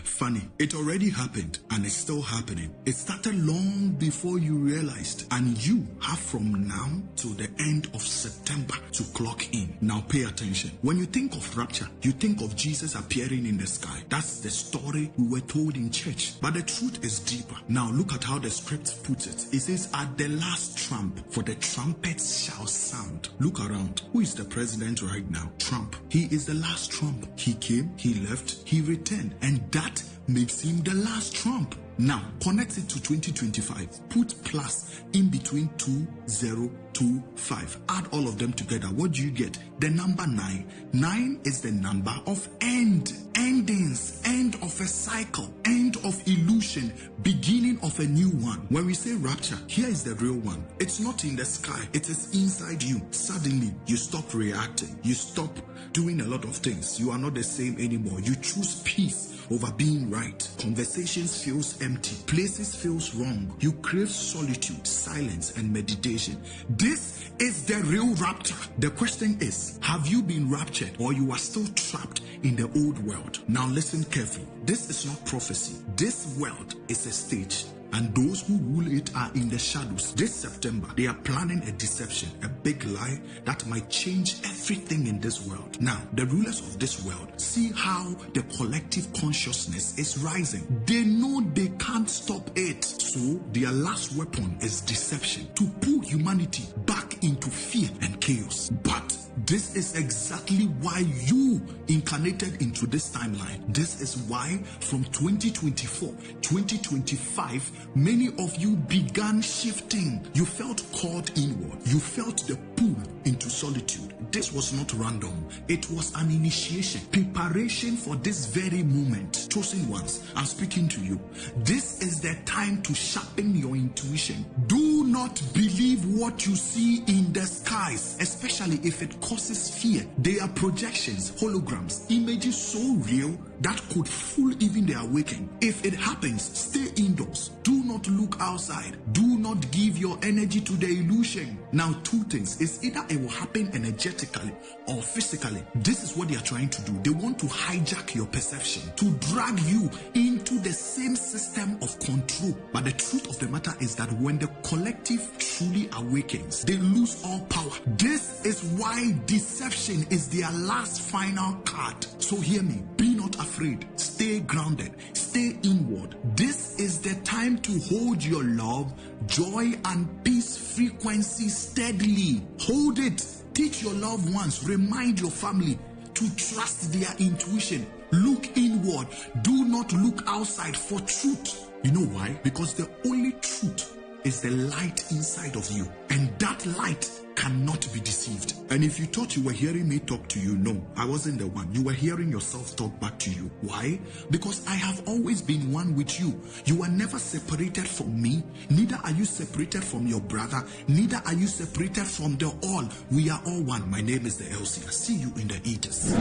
Funny, it already happened and it's still happening. It started long before you realized, and you have from now to the end of September to clock in. Now pay attention. When you think of rapture, you think of Jesus appearing in the sky. That's the story we were told in church. But the truth is deeper. Now look at how the script puts it. It says, at the last trump, for the trumpets shall sound. Look around. Who is the president right now? Trump. He is the last trump. He came, he left, he returned, and that makes him the last Trump. Now connect it to 2025. Put plus in between 2025. Add all of them together. What do you get? The number 9. 9 is the number of endings, end of a cycle, end of illusion, beginning of a new one. When we say rapture, here is the real one. It's not in the sky, it is inside you. Suddenly you stop reacting, you stop doing a lot of things. You are not the same anymore. You choose peace over being right. Conversations feels empty, places feels wrong. You crave solitude, silence, and meditation. This is the real rapture. The question is, have you been raptured, or you are still trapped in the old world? Now listen carefully. This is not prophecy. This world is a stage, and those who rule it are in the shadows. This September, they are planning a deception, a big lie that might change everything in this world. Now, the rulers of this world see how the collective consciousness is rising. They know they can't stop it. So, their last weapon is deception, to pull humanity back into fear and chaos. But this is exactly why you incarnated into this timeline. This is why from 2024, 2025, many of you began shifting. You felt called inward. You felt the pull into solitude. This was not random. It was an initiation, preparation for this very moment. Chosen ones, I'm speaking to you. This is the time to sharpen your intuition. Do not believe what you see in the skies, especially if it causes fear. They are projections, holograms, images so real that could fool even the awakened. If it happens, stay indoors. Do not look outside. Do not give your energy to the illusion. Now, two things. It's either it will happen energetically or physically. This is what they are trying to do. They want to hijack your perception, to drag you into the same system of control. But the truth of the matter is that when the collective truly awakens, they lose all power. This is why deception is their last final card. So hear me. Be not afraid. Stay grounded. Stay inward. This is the time to hold your love, joy, and peace frequency steadily. Hold it. Teach your loved ones. Remind your family to trust their intuition. Look inward. Do not look outside for truth. You know why? Because the only truth is the light inside of you, and that light cannot be deceived. And if you thought you were hearing me talk to you, no, I wasn't the one. You were hearing yourself talk back to you. Why? Because I have always been one with you. You are never separated from me. Neither are you separated from your brother. Neither are you separated from the all. We are all one. My name is the LTCLisa. See you in the ethers.